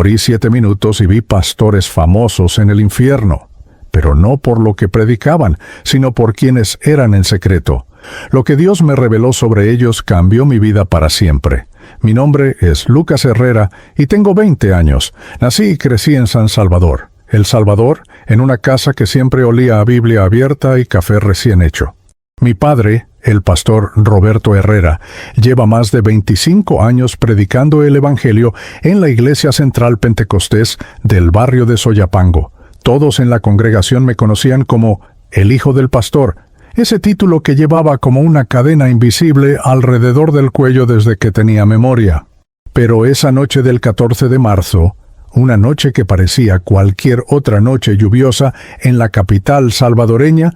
Morí 7 minutos y vi pastores famosos en el infierno, pero no por lo que predicaban, sino por quienes eran en secreto. Lo que Dios me reveló sobre ellos cambió mi vida para siempre. Mi nombre es Lucas Herrera y tengo 20 años. Nací y crecí en San Salvador, El Salvador, en una casa que siempre olía a Biblia abierta y café recién hecho. Mi padre, el pastor Roberto Herrera, lleva más de 25 años predicando el Evangelio en la Iglesia Central Pentecostés del barrio de Soyapango. Todos en la congregación me conocían como el Hijo del Pastor, ese título que llevaba como una cadena invisible alrededor del cuello desde que tenía memoria. Pero esa noche del 14 de marzo, una noche que parecía cualquier otra noche lluviosa en la capital salvadoreña,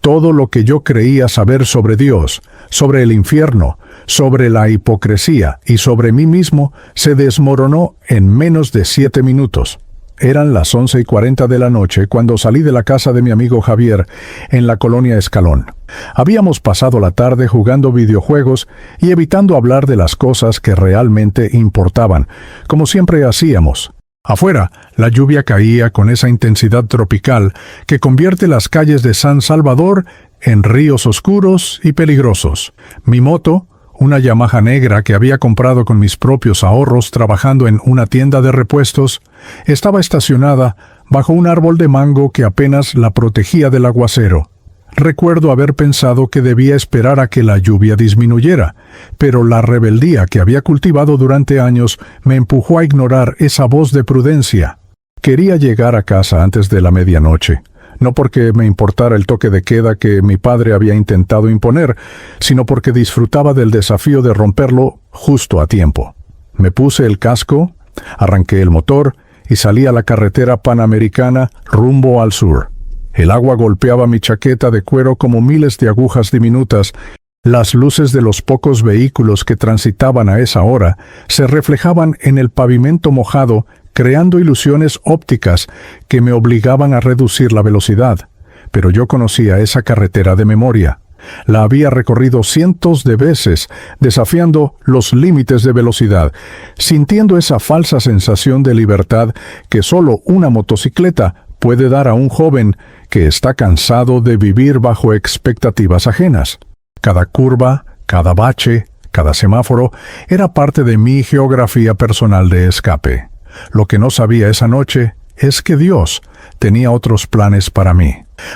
todo lo que yo creía saber sobre Dios, sobre el infierno, sobre la hipocresía y sobre mí mismo se desmoronó en menos de 7 minutos. Eran las 11:40 de la noche cuando salí de la casa de mi amigo Javier en la colonia Escalón. Habíamos pasado la tarde jugando videojuegos y evitando hablar de las cosas que realmente importaban, como siempre hacíamos. Afuera, la lluvia caía con esa intensidad tropical que convierte las calles de San Salvador en ríos oscuros y peligrosos. Mi moto, una Yamaha negra que había comprado con mis propios ahorros trabajando en una tienda de repuestos, estaba estacionada bajo un árbol de mango que apenas la protegía del aguacero. Recuerdo haber pensado que debía esperar a que la lluvia disminuyera, pero la rebeldía que había cultivado durante años me empujó a ignorar esa voz de prudencia. Quería llegar a casa antes de la medianoche. No porque me importara el toque de queda que mi padre había intentado imponer, sino porque disfrutaba del desafío de romperlo justo a tiempo. Me puse el casco, arranqué el motor y salí a la carretera panamericana rumbo al sur. El agua golpeaba mi chaqueta de cuero como miles de agujas diminutas. Las luces de los pocos vehículos que transitaban a esa hora se reflejaban en el pavimento mojado, creando ilusiones ópticas que me obligaban a reducir la velocidad. Pero yo conocía esa carretera de memoria. La había recorrido cientos de veces, desafiando los límites de velocidad, sintiendo esa falsa sensación de libertad que solo una motocicleta puede dar a un joven que está cansado de vivir bajo expectativas ajenas. Cada curva, cada bache, cada semáforo era parte de mi geografía personal de escape. Lo que no sabía esa noche es que Dios tenía otros planes para mí.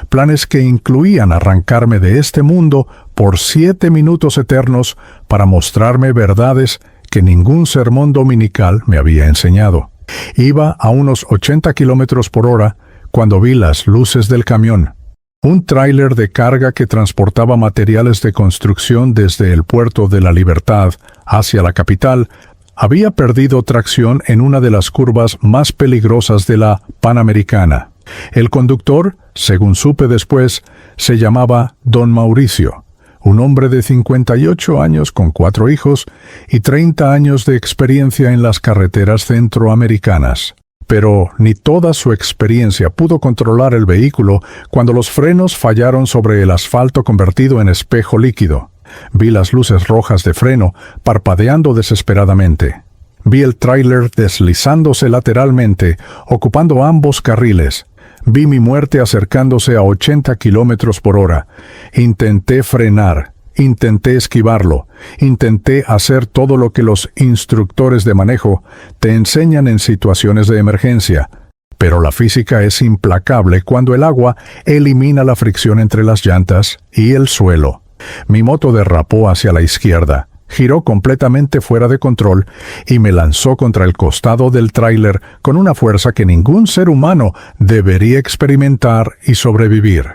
Planes que incluían arrancarme de este mundo por 7 minutos eternos para mostrarme verdades que ningún sermón dominical me había enseñado. Iba a unos 80 kilómetros por hora cuando vi las luces del camión. Un tráiler de carga que transportaba materiales de construcción desde el puerto de La Libertad hacia la capital había perdido tracción en una de las curvas más peligrosas de la Panamericana. El conductor, según supe después, se llamaba Don Mauricio, un hombre de 58 años con 4 hijos y 30 años de experiencia en las carreteras centroamericanas. Pero ni toda su experiencia pudo controlar el vehículo cuando los frenos fallaron sobre el asfalto convertido en espejo líquido. Vi las luces rojas de freno parpadeando desesperadamente. Vi el tráiler deslizándose lateralmente, ocupando ambos carriles. Vi mi muerte acercándose a 80 kilómetros por hora. Intenté frenar, intenté esquivarlo, intenté hacer todo lo que los instructores de manejo te enseñan en situaciones de emergencia. Pero la física es implacable cuando el agua elimina la fricción entre las llantas y el suelo. Mi moto derrapó hacia la izquierda, giró completamente fuera de control y me lanzó contra el costado del tráiler con una fuerza que ningún ser humano debería experimentar y sobrevivir.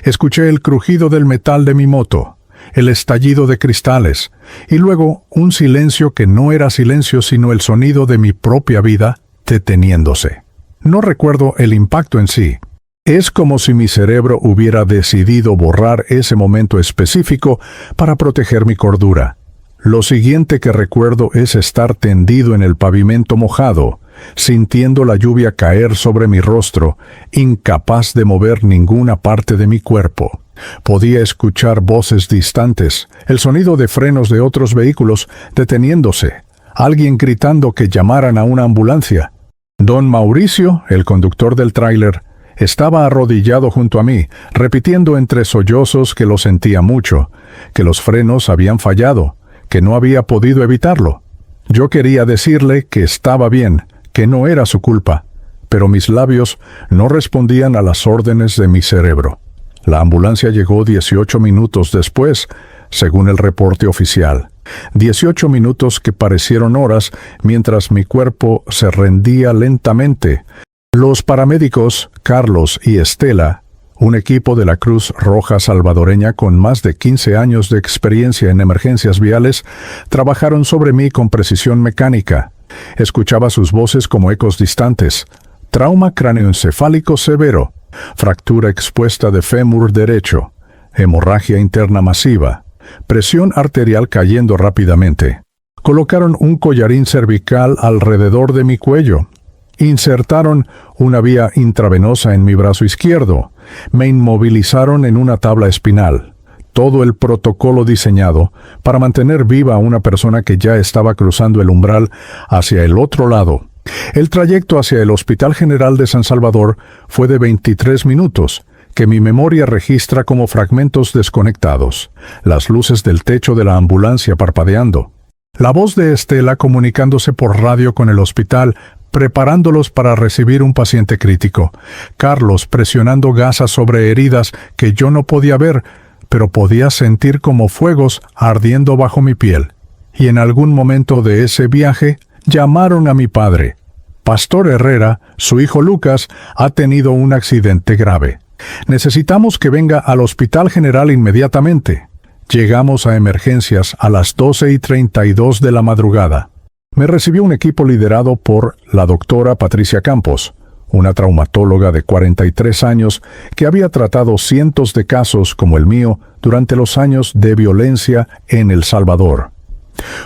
Escuché el crujido del metal de mi moto, el estallido de cristales, y luego un silencio que no era silencio sino el sonido de mi propia vida deteniéndose. No recuerdo el impacto en sí. Es como si mi cerebro hubiera decidido borrar ese momento específico para proteger mi cordura. Lo siguiente que recuerdo es estar tendido en el pavimento mojado, sintiendo la lluvia caer sobre mi rostro, incapaz de mover ninguna parte de mi cuerpo. Podía escuchar voces distantes, el sonido de frenos de otros vehículos deteniéndose, alguien gritando que llamaran a una ambulancia. Don Mauricio, el conductor del tráiler, estaba arrodillado junto a mí, repitiendo entre sollozos que lo sentía mucho, que los frenos habían fallado, que no había podido evitarlo. Yo quería decirle que estaba bien, que no era su culpa, pero mis labios no respondían a las órdenes de mi cerebro. La ambulancia llegó 18 minutos después, según el reporte oficial. 18 minutos que parecieron horas mientras mi cuerpo se rendía lentamente. Los paramédicos, Carlos y Estela, un equipo de la Cruz Roja salvadoreña con más de 15 años de experiencia en emergencias viales, trabajaron sobre mí con precisión mecánica. Escuchaba sus voces como ecos distantes. Trauma cráneoencefálico severo, fractura expuesta de fémur derecho, hemorragia interna masiva, presión arterial cayendo rápidamente. Colocaron un collarín cervical alrededor de mi cuello. Insertaron una vía intravenosa en mi brazo izquierdo. Me inmovilizaron en una tabla espinal. Todo el protocolo diseñado para mantener viva a una persona que ya estaba cruzando el umbral hacia el otro lado. El trayecto hacia el Hospital General de San Salvador fue de 23 minutos, que mi memoria registra como fragmentos desconectados, las luces del techo de la ambulancia parpadeando, la voz de Estela comunicándose por radio con el hospital, preparándolos para recibir un paciente crítico, Carlos presionando gasas sobre heridas que yo no podía ver, pero podía sentir como fuegos ardiendo bajo mi piel. Y en algún momento de ese viaje, llamaron a mi padre. Pastor Herrera, su hijo Lucas, ha tenido un accidente grave. Necesitamos que venga al Hospital General inmediatamente. Llegamos a emergencias a las 12:32 de la madrugada. Me recibió un equipo liderado por la doctora Patricia Campos, una traumatóloga de 43 años que había tratado cientos de casos como el mío durante los años de violencia en El Salvador.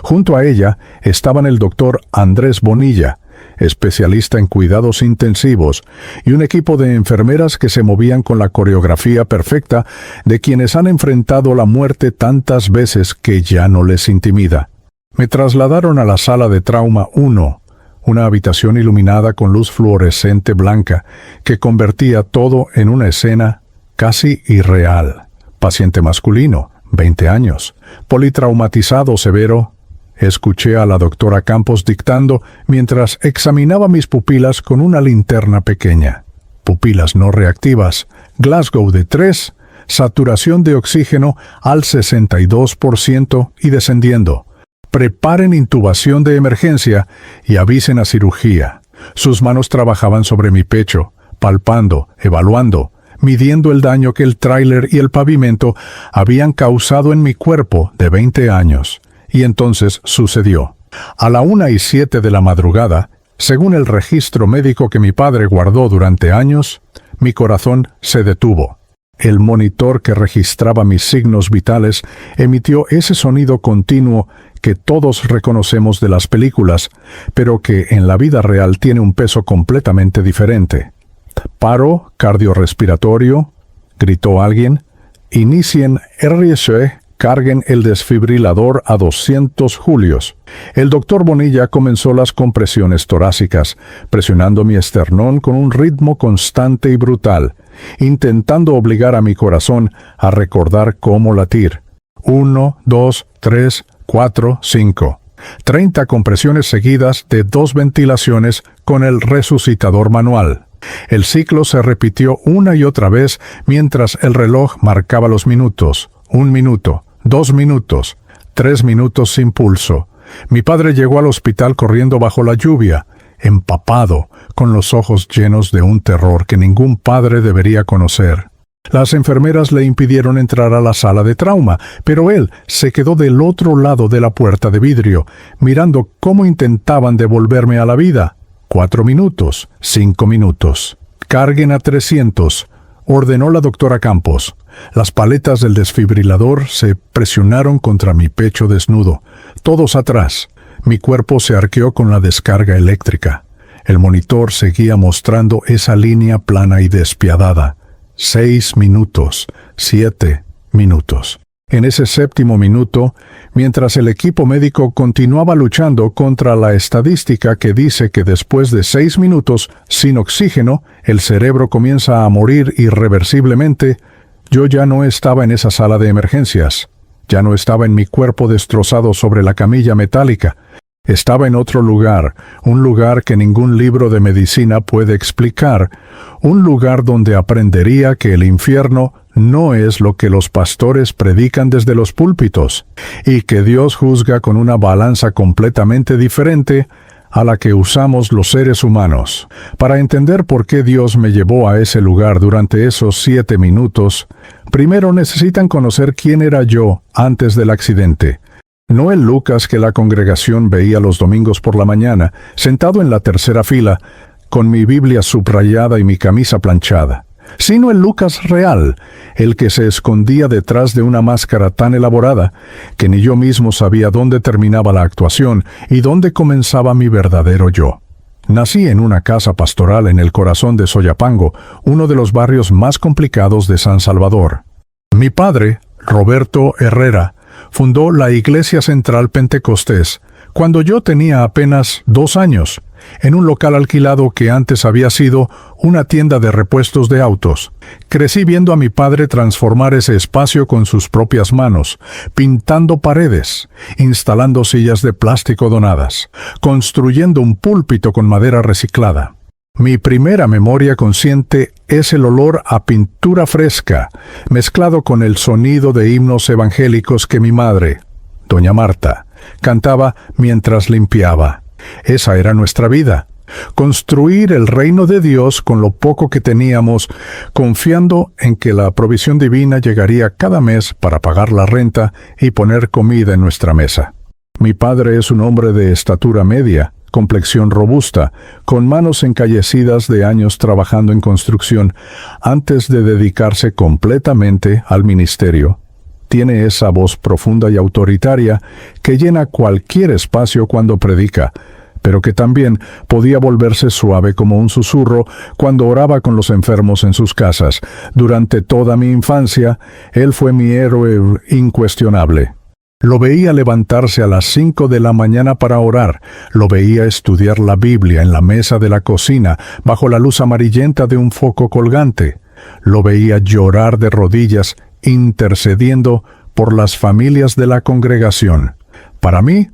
Junto a ella estaban el doctor Andrés Bonilla, especialista en cuidados intensivos, y un equipo de enfermeras que se movían con la coreografía perfecta de quienes han enfrentado la muerte tantas veces que ya no les intimida. Me trasladaron a la sala de trauma 1, una habitación iluminada con luz fluorescente blanca que convertía todo en una escena casi irreal. Paciente masculino, 20 años, politraumatizado severo. Escuché a la doctora Campos dictando mientras examinaba mis pupilas con una linterna pequeña. Pupilas no reactivas, Glasgow de 3, saturación de oxígeno al 62% y descendiendo. Preparen intubación de emergencia y avisen a cirugía. Sus manos trabajaban sobre mi pecho, palpando, evaluando, midiendo el daño que el tráiler y el pavimento habían causado en mi cuerpo de 20 años. Y entonces sucedió. A la 1:07 de la madrugada, según el registro médico que mi padre guardó durante años, mi corazón se detuvo. El monitor que registraba mis signos vitales emitió ese sonido continuo que todos reconocemos de las películas, pero que en la vida real tiene un peso completamente diferente. «Paro cardiorrespiratorio», gritó alguien. «Inicien RSE, carguen el desfibrilador a 200 julios». El doctor Bonilla comenzó las compresiones torácicas, presionando mi esternón con un ritmo constante y brutal, intentando obligar a mi corazón a recordar cómo latir. 1, 2, 3, 4, 5. 30 compresiones seguidas de 2 ventilaciones con el resucitador manual. El ciclo se repitió una y otra vez mientras el reloj marcaba los minutos. 1 minuto, 2 minutos, 3 minutos sin pulso. Mi padre llegó al hospital corriendo bajo la lluvia, empapado, con los ojos llenos de un terror que ningún padre debería conocer. Las enfermeras le impidieron entrar a la sala de trauma, pero él se quedó del otro lado de la puerta de vidrio, mirando cómo intentaban devolverme a la vida. 4 minutos, 5 minutos. «Carguen a 300», ordenó la doctora Campos. Las paletas del desfibrilador se presionaron contra mi pecho desnudo. Todos atrás. Mi cuerpo se arqueó con la descarga eléctrica. El monitor seguía mostrando esa línea plana y despiadada. 6 minutos, 7 minutos. En ese séptimo minuto, mientras el equipo médico continuaba luchando contra la estadística que dice que después de 6 minutos sin oxígeno, el cerebro comienza a morir irreversiblemente, yo ya no estaba en esa sala de emergencias. Ya no estaba en mi cuerpo destrozado sobre la camilla metálica. Estaba en otro lugar, un lugar que ningún libro de medicina puede explicar, un lugar donde aprendería que el infierno no es lo que los pastores predican desde los púlpitos, y que Dios juzga con una balanza completamente diferente a la que usamos los seres humanos. Para entender por qué Dios me llevó a ese lugar durante esos 7 minutos, primero necesitan conocer quién era yo antes del accidente. No el Lucas que la congregación veía los domingos por la mañana, sentado en la tercera fila, con mi Biblia subrayada y mi camisa planchada, sino el Lucas real, el que se escondía detrás de una máscara tan elaborada que ni yo mismo sabía dónde terminaba la actuación y dónde comenzaba mi verdadero yo. Nací en una casa pastoral en el corazón de Soyapango, uno de los barrios más complicados de San Salvador. Mi padre, Roberto Herrera, fundó la Iglesia Central Pentecostés cuando yo tenía apenas 2 años, en un local alquilado que antes había sido una tienda de repuestos de autos. Crecí viendo a mi padre transformar ese espacio con sus propias manos, pintando paredes, instalando sillas de plástico donadas, construyendo un púlpito con madera reciclada. Mi primera memoria consciente es el olor a pintura fresca, mezclado con el sonido de himnos evangélicos que mi madre, doña Marta, cantaba mientras limpiaba. Esa era nuestra vida. Construir el reino de Dios con lo poco que teníamos, confiando en que la provisión divina llegaría cada mes para pagar la renta y poner comida en nuestra mesa. Mi padre es un hombre de estatura media, complexión robusta, con manos encallecidas de años trabajando en construcción, antes de dedicarse completamente al ministerio. Tiene esa voz profunda y autoritaria que llena cualquier espacio cuando predica, pero que también podía volverse suave como un susurro cuando oraba con los enfermos en sus casas. Durante toda mi infancia, él fue mi héroe incuestionable. Lo veía levantarse a las 5 de la mañana para orar, lo veía estudiar la Biblia en la mesa de la cocina, bajo la luz amarillenta de un foco colgante. Lo veía llorar de rodillas, intercediendo por las familias de la congregación. Para mí,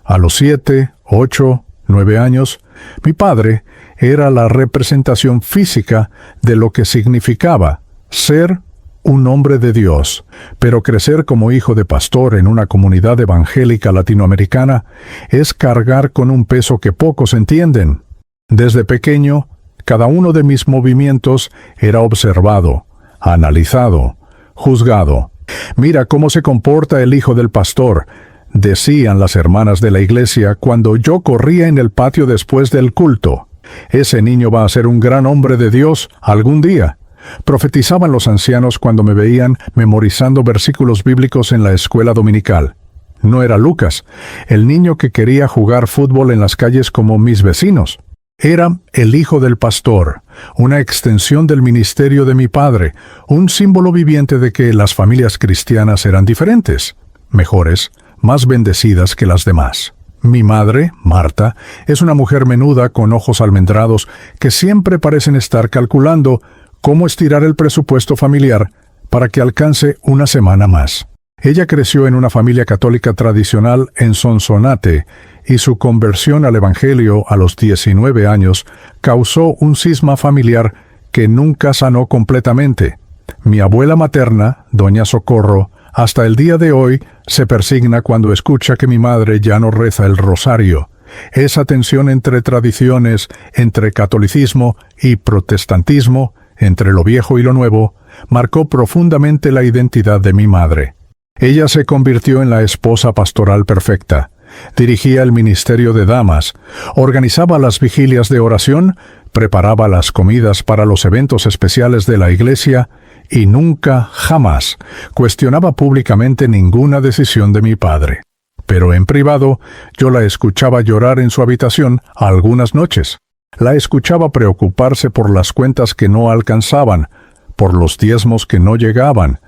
a los 7, 8, 9 años, mi padre era la representación física de lo que significaba ser un hombre de Dios, pero crecer como hijo de pastor en una comunidad evangélica latinoamericana es cargar con un peso que pocos entienden. Desde pequeño, cada uno de mis movimientos era observado, analizado, juzgado. Mira cómo se comporta el hijo del pastor, decían las hermanas de la iglesia cuando yo corría en el patio después del culto. Ese niño va a ser un gran hombre de Dios algún día. Profetizaban los ancianos cuando me veían memorizando versículos bíblicos en la escuela dominical. No era Lucas, el niño que quería jugar fútbol en las calles como mis vecinos. Era el hijo del pastor, una extensión del ministerio de mi padre, un símbolo viviente de que las familias cristianas eran diferentes, mejores, más bendecidas que las demás. Mi madre, Marta, es una mujer menuda con ojos almendrados que siempre parecen estar calculando cómo estirar el presupuesto familiar para que alcance una semana más. Ella creció en una familia católica tradicional en Sonsonate y su conversión al Evangelio a los 19 años causó un cisma familiar que nunca sanó completamente. Mi abuela materna, doña Socorro, hasta el día de hoy se persigna cuando escucha que mi madre ya no reza el rosario. Esa tensión entre tradiciones, entre catolicismo y protestantismo, entre lo viejo y lo nuevo, marcó profundamente la identidad de mi madre. Ella se convirtió en la esposa pastoral perfecta. Dirigía el ministerio de damas, organizaba las vigilias de oración, preparaba las comidas para los eventos especiales de la iglesia y nunca, jamás, cuestionaba públicamente ninguna decisión de mi padre. Pero en privado, yo la escuchaba llorar en su habitación algunas noches. La escuchaba preocuparse por las cuentas que no alcanzaban, por los diezmos que no llegaban,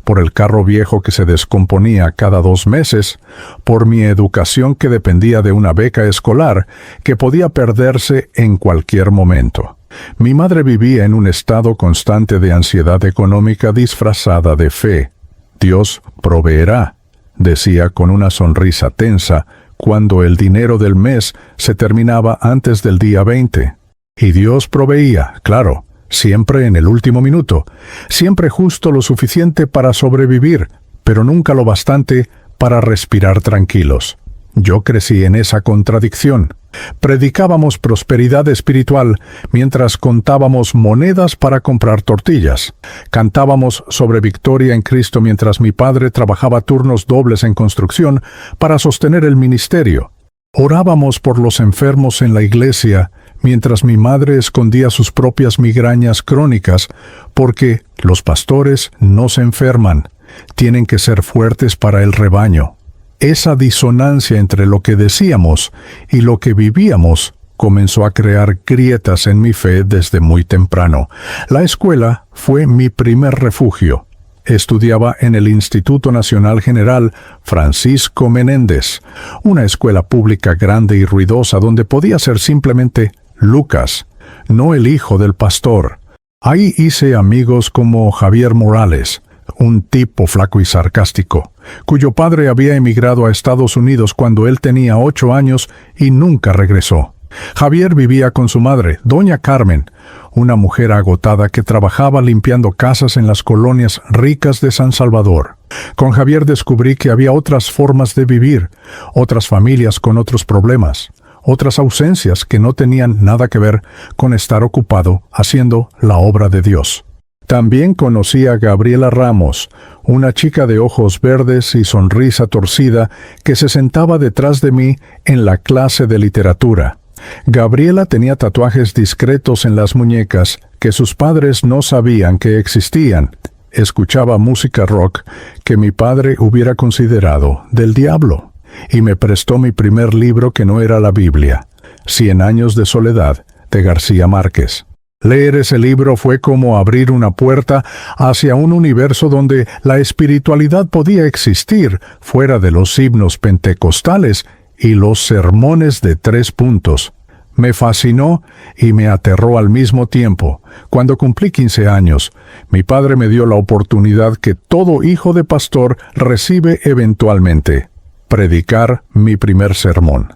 por el carro viejo que se descomponía cada 2 meses, por mi educación que dependía de una beca escolar que podía perderse en cualquier momento. Mi madre vivía en un estado constante de ansiedad económica disfrazada de fe. Dios proveerá, decía con una sonrisa tensa cuando el dinero del mes se terminaba antes del día 20. Y Dios proveía, claro, siempre en el último minuto, siempre justo lo suficiente para sobrevivir, pero nunca lo bastante para respirar tranquilos. Yo crecí en esa contradicción. Predicábamos prosperidad espiritual mientras contábamos monedas para comprar tortillas. Cantábamos sobre victoria en Cristo mientras mi padre trabajaba turnos dobles en construcción para sostener el ministerio. Orábamos por los enfermos en la iglesia mientras mi madre escondía sus propias migrañas crónicas, porque los pastores no se enferman, tienen que ser fuertes para el rebaño. Esa disonancia entre lo que decíamos y lo que vivíamos comenzó a crear grietas en mi fe desde muy temprano. La escuela fue mi primer refugio. Estudiaba en el Instituto Nacional General Francisco Menéndez, una escuela pública grande y ruidosa donde podía ser simplemente Lucas, no el hijo del pastor. Ahí hice amigos como Javier Morales, un tipo flaco y sarcástico, cuyo padre había emigrado a Estados Unidos cuando él tenía 8 años y nunca regresó. Javier vivía con su madre, doña Carmen, una mujer agotada que trabajaba limpiando casas en las colonias ricas de San Salvador. Con Javier descubrí que había otras formas de vivir, otras familias con otros problemas, otras ausencias que no tenían nada que ver con estar ocupado haciendo la obra de Dios. También conocí a Gabriela Ramos, una chica de ojos verdes y sonrisa torcida que se sentaba detrás de mí en la clase de literatura. Gabriela tenía tatuajes discretos en las muñecas que sus padres no sabían que existían. Escuchaba música rock que mi padre hubiera considerado del diablo, y me prestó mi primer libro que no era la Biblia, 100 años de soledad, de García Márquez. Leer ese libro fue como abrir una puerta hacia un universo donde la espiritualidad podía existir fuera de los himnos pentecostales y los sermones de 3 puntos. Me fascinó y me aterró al mismo tiempo. Cuando cumplí 15 años, mi padre me dio la oportunidad que todo hijo de pastor recibe eventualmente: predicar mi primer sermón.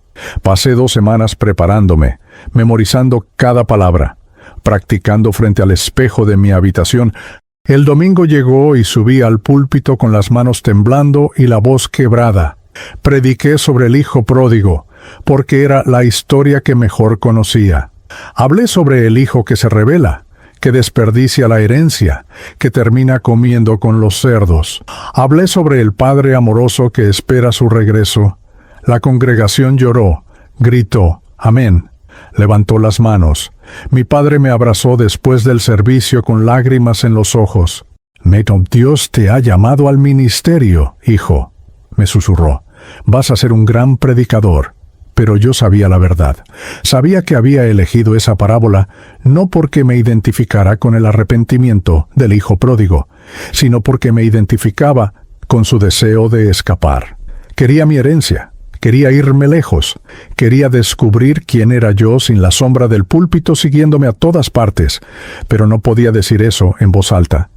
Pasé 2 semanas preparándome, memorizando cada palabra, practicando frente al espejo de mi habitación. El domingo llegó y subí al púlpito con las manos temblando y la voz quebrada. Prediqué sobre el hijo pródigo, porque era la historia que mejor conocía. Hablé sobre el hijo que se rebela, que desperdicia la herencia, que termina comiendo con los cerdos. Hablé sobre el padre amoroso que espera su regreso. La congregación lloró, gritó, amén. Levantó las manos. Mi padre me abrazó después del servicio con lágrimas en los ojos. Dios te ha llamado al ministerio, hijo, me susurró. Vas a ser un gran predicador. Pero yo sabía la verdad. Sabía que había elegido esa parábola no porque me identificara con el arrepentimiento del hijo pródigo, sino porque me identificaba con su deseo de escapar. Quería mi herencia. Quería irme lejos. Quería descubrir quién era yo sin la sombra del púlpito siguiéndome a todas partes. Pero no podía decir eso en voz alta.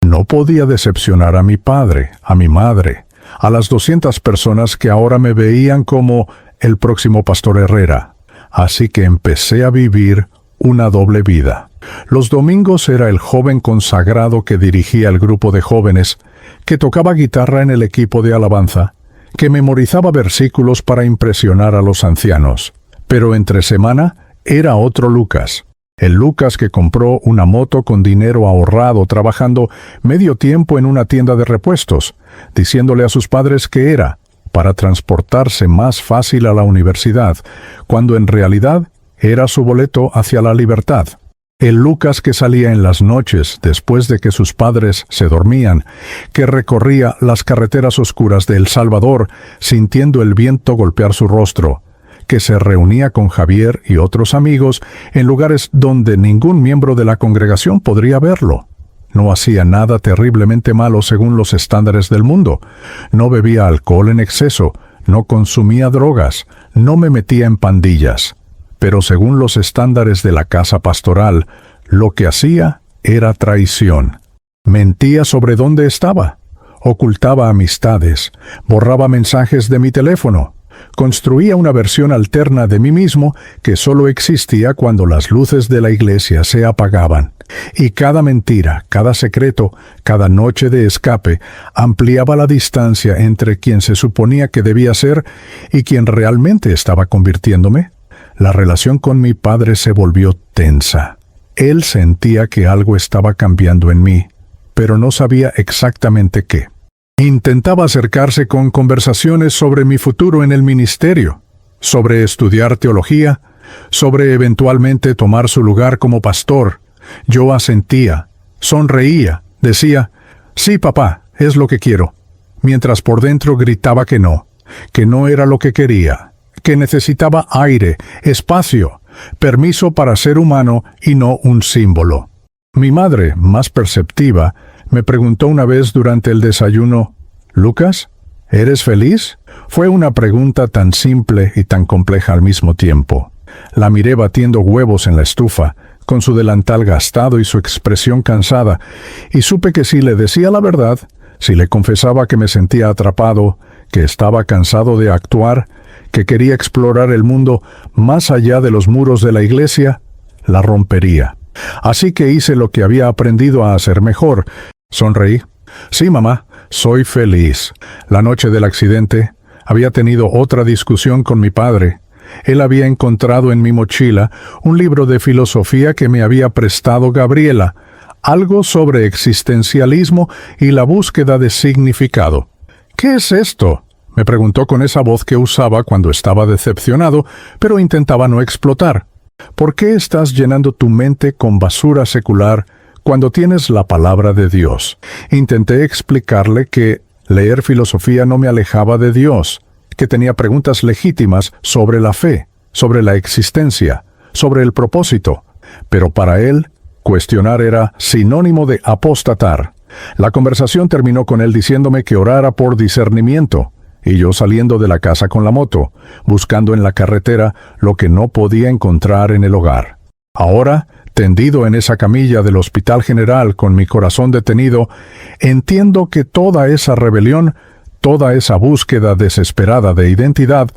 No podía decepcionar a mi padre, a mi madre, a las 200 personas que ahora me veían como el próximo pastor Herrera. Así que empecé a vivir una doble vida. Los domingos era el joven consagrado que dirigía el grupo de jóvenes, que tocaba guitarra en el equipo de alabanza, que memorizaba versículos para impresionar a los ancianos. Pero entre semana era otro Lucas. El Lucas que compró una moto con dinero ahorrado trabajando medio tiempo en una tienda de repuestos, diciéndole a sus padres que era para transportarse más fácil a la universidad, cuando en realidad era su boleto hacia la libertad. El Lucas que salía en las noches después de que sus padres se dormían, que recorría las carreteras oscuras de El Salvador sintiendo el viento golpear su rostro, que se reunía con Javier y otros amigos en lugares donde ningún miembro de la congregación podría verlo. No hacía nada terriblemente malo según los estándares del mundo. No bebía alcohol en exceso, no consumía drogas, no me metía en pandillas. Pero según los estándares de la casa pastoral, lo que hacía era traición. Mentía sobre dónde estaba, ocultaba amistades, borraba mensajes de mi teléfono, construía una versión alterna de mí mismo que solo existía cuando las luces de la iglesia se apagaban. Y cada mentira, cada secreto, cada noche de escape ampliaba la distancia entre quien se suponía que debía ser y quien realmente estaba convirtiéndome. La relación con mi padre se volvió tensa. Él sentía que algo estaba cambiando en mí, pero no sabía exactamente qué. Intentaba acercarse con conversaciones sobre mi futuro en el ministerio, sobre estudiar teología, sobre eventualmente tomar su lugar como pastor. Yo asentía, sonreía, decía, «Sí, papá, es lo que quiero», mientras por dentro gritaba que no era lo que quería, que necesitaba aire, espacio, permiso para ser humano y no un símbolo. Mi madre, más perceptiva, me preguntó una vez durante el desayuno, «Lucas, ¿eres feliz?». Fue una pregunta tan simple y tan compleja al mismo tiempo. La miré batiendo huevos en la estufa, con su delantal gastado y su expresión cansada, y supe que si le decía la verdad, si le confesaba que me sentía atrapado, que estaba cansado de actuar, que quería explorar el mundo más allá de los muros de la iglesia, la rompería. Así que hice lo que había aprendido a hacer mejor. Sonreí. «Sí, mamá, soy feliz». La noche del accidente, había tenido otra discusión con mi padre. Él había encontrado en mi mochila un libro de filosofía que me había prestado Gabriela, algo sobre existencialismo y la búsqueda de significado. «¿Qué es esto?», me preguntó con esa voz que usaba cuando estaba decepcionado, pero intentaba no explotar. «¿Por qué estás llenando tu mente con basura secular cuando tienes la palabra de Dios?». Intenté explicarle que leer filosofía no me alejaba de Dios, que tenía preguntas legítimas sobre la fe, sobre la existencia, sobre el propósito, pero para él, cuestionar era sinónimo de apostatar. La conversación terminó con él diciéndome que orara por discernimiento, y yo saliendo de la casa con la moto, buscando en la carretera lo que no podía encontrar en el hogar. Ahora, tendido en esa camilla del Hospital General con mi corazón detenido, entiendo que toda esa rebelión, toda esa búsqueda desesperada de identidad,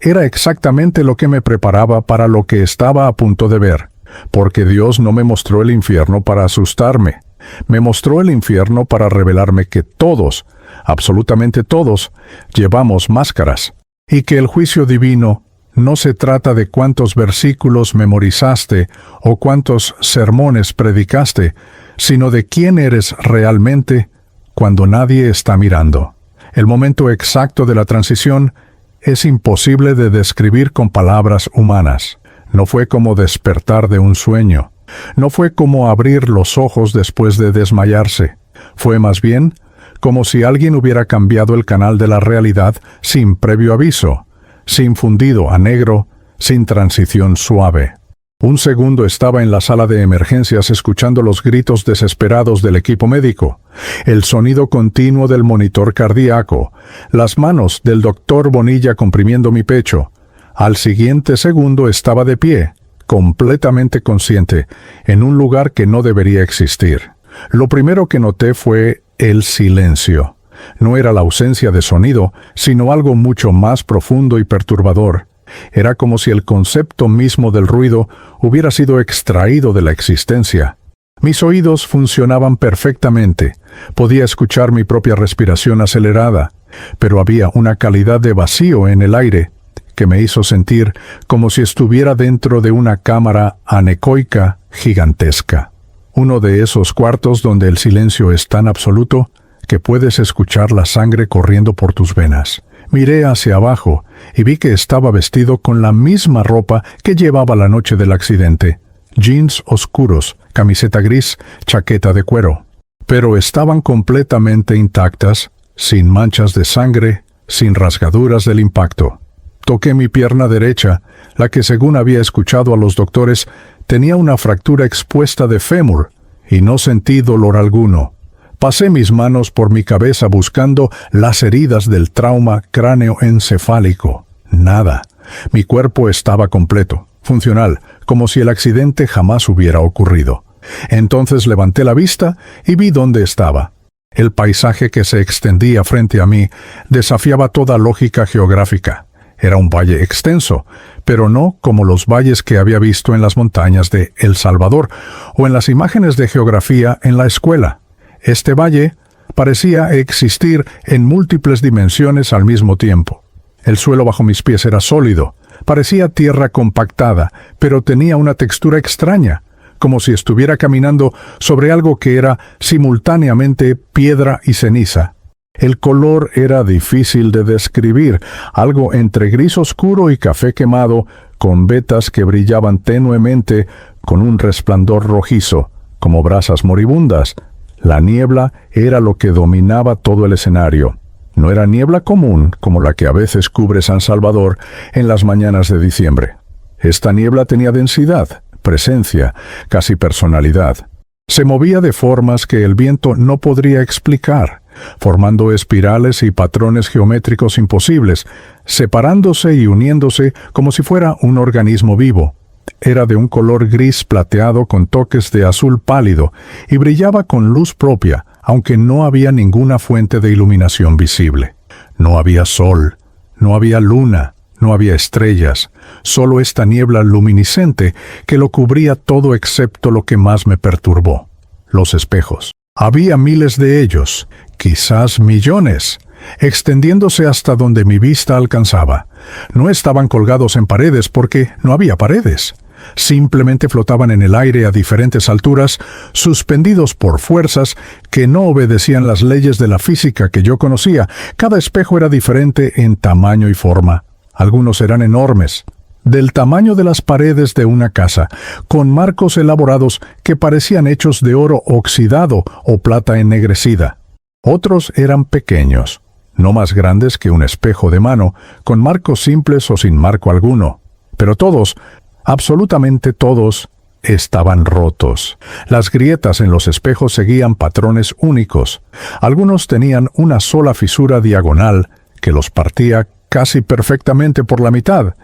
era exactamente lo que me preparaba para lo que estaba a punto de ver, porque Dios no me mostró el infierno para asustarme. Me mostró el infierno para revelarme que todos, absolutamente todos, llevamos máscaras, y que el juicio divino no se trata de cuántos versículos memorizaste o cuántos sermones predicaste, sino de quién eres realmente cuando nadie está mirando. El momento exacto de la transición es imposible de describir con palabras humanas. No fue como despertar de un sueño. No fue como abrir los ojos después de desmayarse. Fue más bien como si alguien hubiera cambiado el canal de la realidad sin previo aviso, sin fundido a negro, sin transición suave. Un segundo estaba en la sala de emergencias escuchando los gritos desesperados del equipo médico, el sonido continuo del monitor cardíaco, las manos del doctor Bonilla comprimiendo mi pecho. Al siguiente segundo estaba de pie, completamente consciente, en un lugar que no debería existir. Lo primero que noté fue el silencio. No era la ausencia de sonido, sino algo mucho más profundo y perturbador. Era como si el concepto mismo del ruido hubiera sido extraído de la existencia. Mis oídos funcionaban perfectamente. Podía escuchar mi propia respiración acelerada, pero había una calidad de vacío en el aire que me hizo sentir como si estuviera dentro de una cámara anecoica gigantesca. Uno de esos cuartos donde el silencio es tan absoluto que puedes escuchar la sangre corriendo por tus venas. Miré hacia abajo y vi que estaba vestido con la misma ropa que llevaba la noche del accidente. Jeans oscuros, camiseta gris, chaqueta de cuero. Pero estaban completamente intactas, sin manchas de sangre, sin rasgaduras del impacto. Toqué mi pierna derecha, la que según había escuchado a los doctores, tenía una fractura expuesta de fémur, y no sentí dolor alguno. Pasé mis manos por mi cabeza buscando las heridas del trauma cráneoencefálico. Nada. Mi cuerpo estaba completo, funcional, como si el accidente jamás hubiera ocurrido. Entonces levanté la vista y vi dónde estaba. El paisaje que se extendía frente a mí desafiaba toda lógica geográfica. Era un valle extenso, pero no como los valles que había visto en las montañas de El Salvador o en las imágenes de geografía en la escuela. Este valle parecía existir en múltiples dimensiones al mismo tiempo. El suelo bajo mis pies era sólido, parecía tierra compactada, pero tenía una textura extraña, como si estuviera caminando sobre algo que era simultáneamente piedra y ceniza. El color era difícil de describir, algo entre gris oscuro y café quemado, con vetas que brillaban tenuemente con un resplandor rojizo, como brasas moribundas. La niebla era lo que dominaba todo el escenario. No era niebla común como la que a veces cubre San Salvador en las mañanas de diciembre. Esta niebla tenía densidad, presencia, casi personalidad. Se movía de formas que el viento no podría explicar, formando espirales y patrones geométricos imposibles, separándose y uniéndose como si fuera un organismo vivo. Era de un color gris plateado con toques de azul pálido y brillaba con luz propia, aunque no había ninguna fuente de iluminación visible. No había sol, no había luna, no había estrellas, solo esta niebla luminiscente que lo cubría todo excepto lo que más me perturbó: los espejos. Había miles de ellos, quizás millones, extendiéndose hasta donde mi vista alcanzaba. No estaban colgados en paredes porque no había paredes. Simplemente flotaban en el aire a diferentes alturas, suspendidos por fuerzas que no obedecían las leyes de la física que yo conocía. Cada espejo era diferente en tamaño y forma. Algunos eran enormes, del tamaño de las paredes de una casa, con marcos elaborados que parecían hechos de oro oxidado o plata ennegrecida. Otros eran pequeños, no más grandes que un espejo de mano, con marcos simples o sin marco alguno. Pero todos, absolutamente todos, estaban rotos. Las grietas en los espejos seguían patrones únicos. Algunos tenían una sola fisura diagonal que los partía casi perfectamente por la mitad.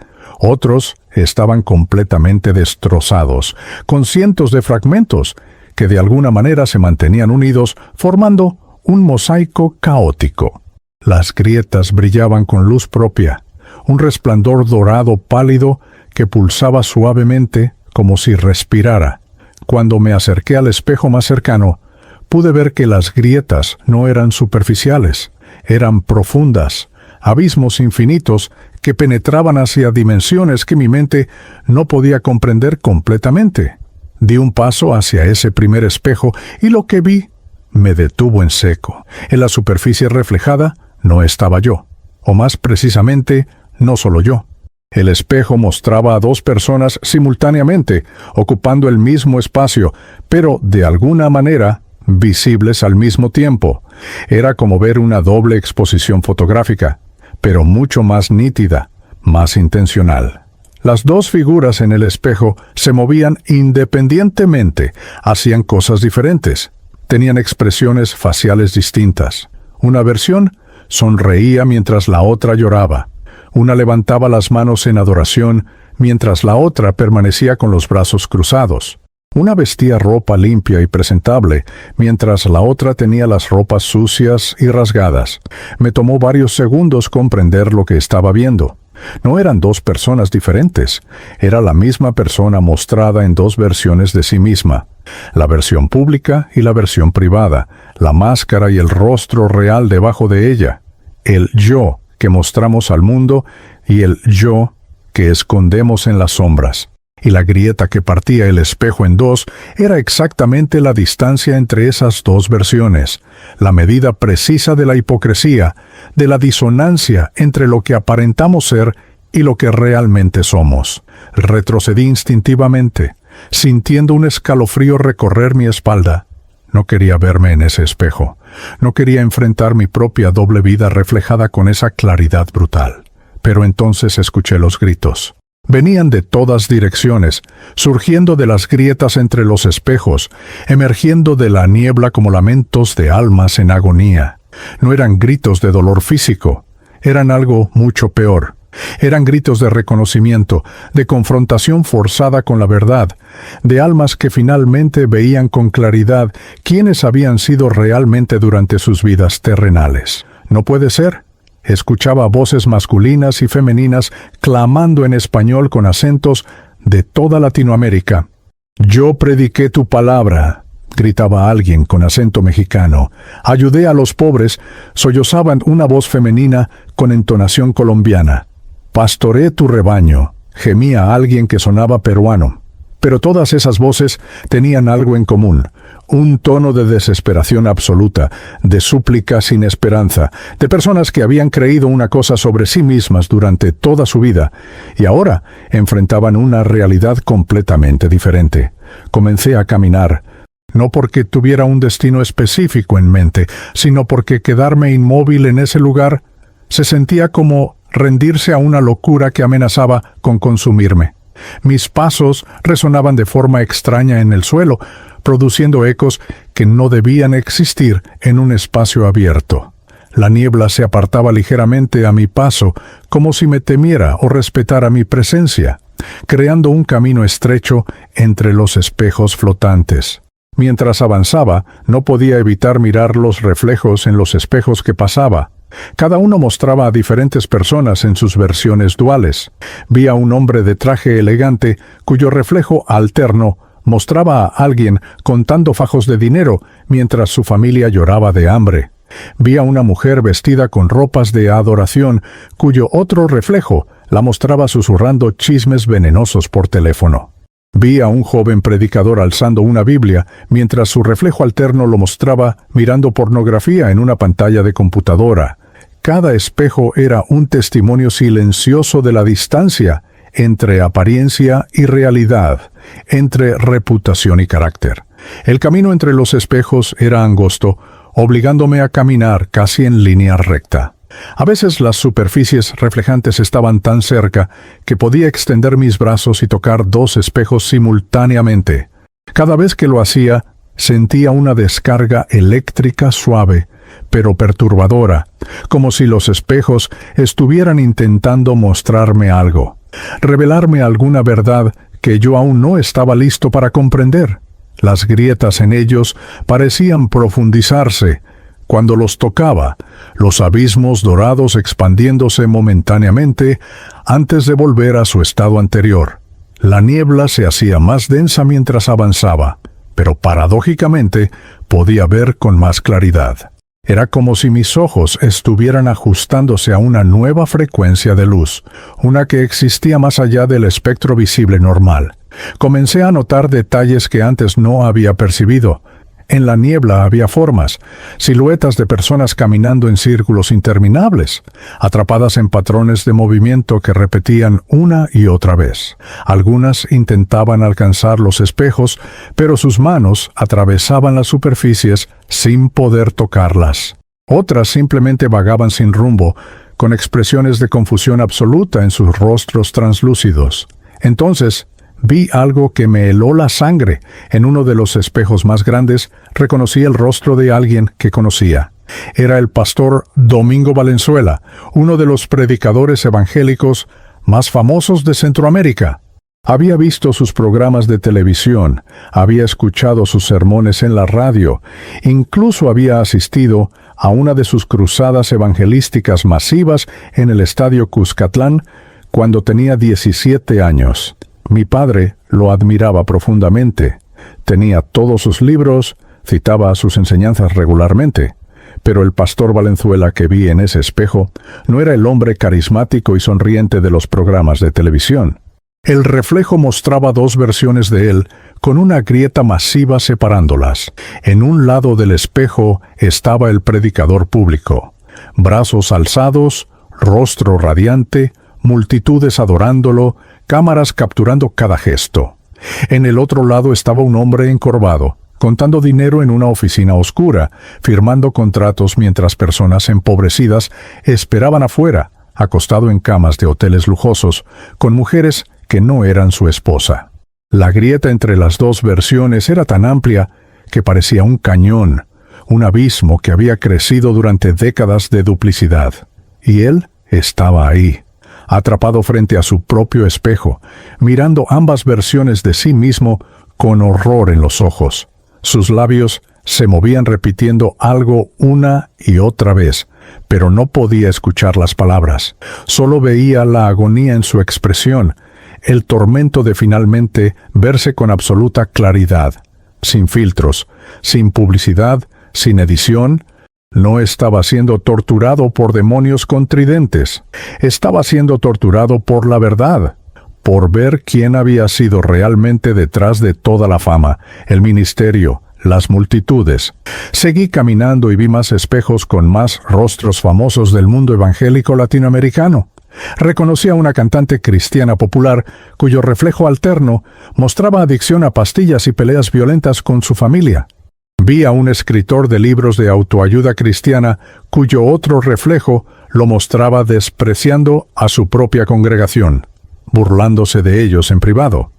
Otros estaban completamente destrozados, con cientos de fragmentos que de alguna manera se mantenían unidos, formando un mosaico caótico. Las grietas brillaban con luz propia, un resplandor dorado pálido que pulsaba suavemente como si respirara. Cuando me acerqué al espejo más cercano, pude ver que las grietas no eran superficiales, eran profundas, abismos infinitos que penetraban hacia dimensiones que mi mente no podía comprender completamente. Di un paso hacia ese primer espejo y lo que vi me detuvo en seco. En la superficie reflejada no estaba yo, o más precisamente, no solo yo. El espejo mostraba a dos personas simultáneamente, ocupando el mismo espacio, pero de alguna manera visibles al mismo tiempo. Era como ver una doble exposición fotográfica, pero mucho más nítida, más intencional. Las dos figuras en el espejo se movían independientemente, hacían cosas diferentes, tenían expresiones faciales distintas. Una versión sonreía mientras la otra lloraba. Una levantaba las manos en adoración, mientras la otra permanecía con los brazos cruzados. Una vestía ropa limpia y presentable, mientras la otra tenía las ropas sucias y rasgadas. Me tomó varios segundos comprender lo que estaba viendo. No eran dos personas diferentes, era la misma persona mostrada en dos versiones de sí misma. La versión pública y la versión privada, la máscara y el rostro real debajo de ella. El yo que mostramos al mundo y el yo que escondemos en las sombras. Y la grieta que partía el espejo en dos era exactamente la distancia entre esas dos versiones, la medida precisa de la hipocresía, de la disonancia entre lo que aparentamos ser y lo que realmente somos. Retrocedí instintivamente, sintiendo un escalofrío recorrer mi espalda. No quería verme en ese espejo. No quería enfrentar mi propia doble vida reflejada con esa claridad brutal. Pero entonces escuché los gritos. Venían de todas direcciones, surgiendo de las grietas entre los espejos, emergiendo de la niebla como lamentos de almas en agonía. No eran gritos de dolor físico, eran algo mucho peor. Eran gritos de reconocimiento, de confrontación forzada con la verdad, de almas que finalmente veían con claridad quiénes habían sido realmente durante sus vidas terrenales. ¿No puede ser? Escuchaba voces masculinas y femeninas clamando en español con acentos de toda Latinoamérica. «Yo prediqué tu palabra», gritaba alguien con acento mexicano. «Ayudé a los pobres», sollozaban una voz femenina con entonación colombiana. «Pastoreé tu rebaño», gemía alguien que sonaba peruano. Pero todas esas voces tenían algo en común, un tono de desesperación absoluta, de súplica sin esperanza, de personas que habían creído una cosa sobre sí mismas durante toda su vida, y ahora enfrentaban una realidad completamente diferente. Comencé a caminar, no porque tuviera un destino específico en mente, sino porque quedarme inmóvil en ese lugar se sentía como rendirse a una locura que amenazaba con consumirme. Mis pasos resonaban de forma extraña en el suelo, produciendo ecos que no debían existir en un espacio abierto. La niebla se apartaba ligeramente a mi paso, como si me temiera o respetara mi presencia, creando un camino estrecho entre los espejos flotantes. Mientras avanzaba, no podía evitar mirar los reflejos en los espejos que pasaba. Cada uno mostraba a diferentes personas en sus versiones duales. Vi a un hombre de traje elegante cuyo reflejo alterno mostraba a alguien contando fajos de dinero mientras su familia lloraba de hambre. Vi a una mujer vestida con ropas de adoración cuyo otro reflejo la mostraba susurrando chismes venenosos por teléfono. Vi a un joven predicador alzando una Biblia, mientras su reflejo alterno lo mostraba mirando pornografía en una pantalla de computadora. Cada espejo era un testimonio silencioso de la distancia entre apariencia y realidad, entre reputación y carácter. El camino entre los espejos era angosto, obligándome a caminar casi en línea recta. A veces las superficies reflejantes estaban tan cerca que podía extender mis brazos y tocar dos espejos simultáneamente. Cada vez que lo hacía, sentía una descarga eléctrica suave, pero perturbadora, como si los espejos estuvieran intentando mostrarme algo, revelarme alguna verdad que yo aún no estaba listo para comprender. Las grietas en ellos parecían profundizarse. Cuando los tocaba, los abismos dorados expandiéndose momentáneamente antes de volver a su estado anterior. La niebla se hacía más densa mientras avanzaba, pero paradójicamente podía ver con más claridad. Era como si mis ojos estuvieran ajustándose a una nueva frecuencia de luz, una que existía más allá del espectro visible normal. Comencé a notar detalles que antes no había percibido. En la niebla había formas, siluetas de personas caminando en círculos interminables, atrapadas en patrones de movimiento que repetían una y otra vez. Algunas intentaban alcanzar los espejos, pero sus manos atravesaban las superficies sin poder tocarlas. Otras simplemente vagaban sin rumbo, con expresiones de confusión absoluta en sus rostros translúcidos. Entonces, vi algo que me heló la sangre. En uno de los espejos más grandes, reconocí el rostro de alguien que conocía. Era el pastor Domingo Valenzuela, uno de los predicadores evangélicos más famosos de Centroamérica. Había visto sus programas de televisión, había escuchado sus sermones en la radio, incluso había asistido a una de sus cruzadas evangelísticas masivas en el Estadio Cuscatlán cuando tenía 17 años. Mi padre lo admiraba profundamente. Tenía todos sus libros, citaba sus enseñanzas regularmente. Pero el pastor Valenzuela que vi en ese espejo no era el hombre carismático y sonriente de los programas de televisión. El reflejo mostraba dos versiones de él, con una grieta masiva separándolas. En un lado del espejo estaba el predicador público. Brazos alzados, rostro radiante, multitudes adorándolo, cámaras capturando cada gesto. En el otro lado estaba un hombre encorvado, contando dinero en una oficina oscura, firmando contratos mientras personas empobrecidas esperaban afuera, acostado en camas de hoteles lujosos, con mujeres que no eran su esposa. La grieta entre las dos versiones era tan amplia que parecía un cañón, un abismo que había crecido durante décadas de duplicidad. Y él estaba ahí, atrapado frente a su propio espejo, mirando ambas versiones de sí mismo con horror en los ojos. Sus labios se movían repitiendo algo una y otra vez, pero no podía escuchar las palabras. Solo veía la agonía en su expresión, el tormento de finalmente verse con absoluta claridad, sin filtros, sin publicidad, sin edición. No estaba siendo torturado por demonios contridentes. Estaba siendo torturado por la verdad, por ver quién había sido realmente detrás de toda la fama, el ministerio, las multitudes. Seguí caminando y vi más espejos con más rostros famosos del mundo evangélico latinoamericano. Reconocí a una cantante cristiana popular cuyo reflejo alterno mostraba adicción a pastillas y peleas violentas con su familia. Vi a un escritor de libros de autoayuda cristiana cuyo otro reflejo lo mostraba despreciando a su propia congregación, burlándose de ellos en privado.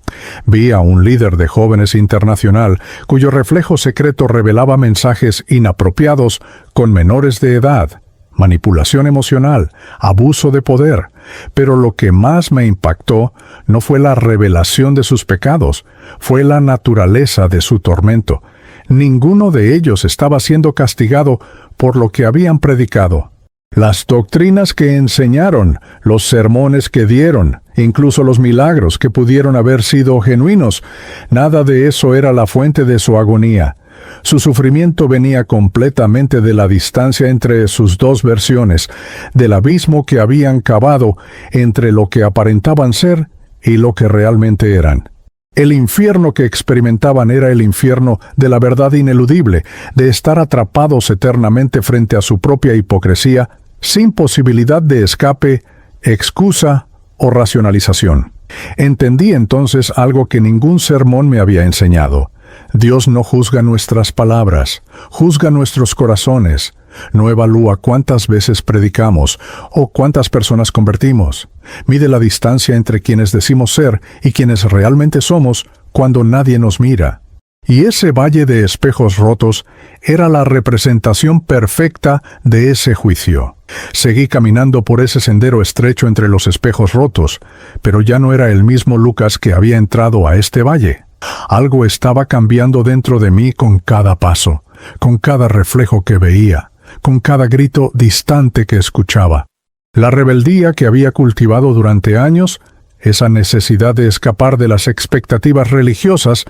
Vi a un líder de jóvenes internacional cuyo reflejo secreto revelaba mensajes inapropiados con menores de edad, manipulación emocional, abuso de poder. Pero lo que más me impactó no fue la revelación de sus pecados, fue la naturaleza de su tormento. Ninguno de ellos estaba siendo castigado por lo que habían predicado. Las doctrinas que enseñaron, los sermones que dieron, incluso los milagros que pudieron haber sido genuinos, nada de eso era la fuente de su agonía. Su sufrimiento venía completamente de la distancia entre sus dos versiones, del abismo que habían cavado entre lo que aparentaban ser y lo que realmente eran. El infierno que experimentaban era el infierno de la verdad ineludible, de estar atrapados eternamente frente a su propia hipocresía, sin posibilidad de escape, excusa o racionalización. Entendí entonces algo que ningún sermón me había enseñado. Dios no juzga nuestras palabras, juzga nuestros corazones. No evalúa cuántas veces predicamos o cuántas personas convertimos. Mide la distancia entre quienes decimos ser y quienes realmente somos cuando nadie nos mira. Y ese valle de espejos rotos era la representación perfecta de ese juicio. Seguí caminando por ese sendero estrecho entre los espejos rotos, pero ya no era el mismo Lucas que había entrado a este valle. Algo estaba cambiando dentro de mí con cada paso, con cada reflejo que veía, con cada grito distante que escuchaba. La rebeldía que había cultivado durante años, esa necesidad de escapar de las expectativas religiosas,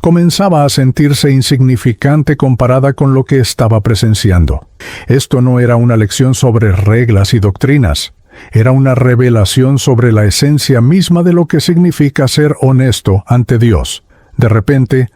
comenzaba a sentirse insignificante comparada con lo que estaba presenciando. Esto no era una lección sobre reglas y doctrinas, era una revelación sobre la esencia misma de lo que significa ser honesto ante Dios. De repente,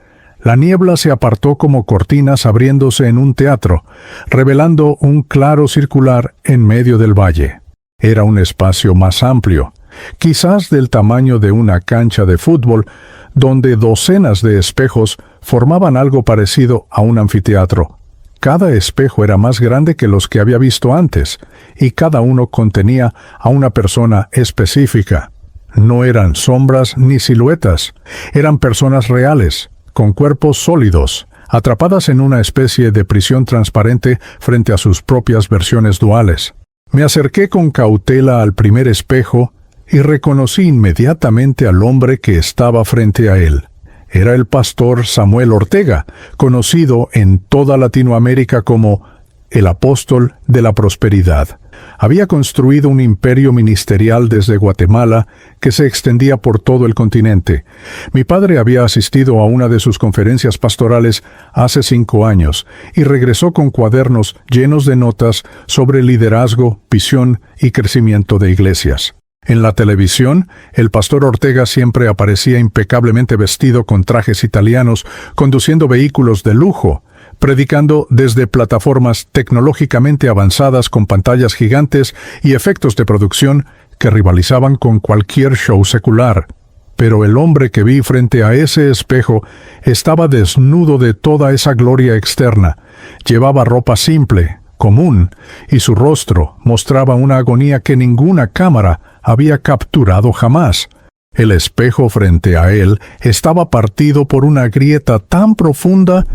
la niebla se apartó como cortinas abriéndose en un teatro, revelando un claro circular en medio del valle. Era un espacio más amplio, quizás del tamaño de una cancha de fútbol, donde docenas de espejos formaban algo parecido a un anfiteatro. Cada espejo era más grande que los que había visto antes, y cada uno contenía a una persona específica. No eran sombras ni siluetas, eran personas reales, con cuerpos sólidos, atrapadas en una especie de prisión transparente frente a sus propias versiones duales. Me acerqué con cautela al primer espejo y reconocí inmediatamente al hombre que estaba frente a él. Era el pastor Samuel Ortega, conocido en toda Latinoamérica como el apóstol de la prosperidad. Había construido un imperio ministerial desde Guatemala que se extendía por todo el continente. Mi padre había asistido a una de sus conferencias pastorales hace 5 años y regresó con cuadernos llenos de notas sobre liderazgo, visión y crecimiento de iglesias. En la televisión, el pastor Ortega siempre aparecía impecablemente vestido con trajes italianos, conduciendo vehículos de lujo, predicando desde plataformas tecnológicamente avanzadas con pantallas gigantes y efectos de producción que rivalizaban con cualquier show secular. Pero el hombre que vi frente a ese espejo estaba desnudo de toda esa gloria externa. Llevaba ropa simple, común, y su rostro mostraba una agonía que ninguna cámara había capturado jamás. El espejo frente a él estaba partido por una grieta tan profunda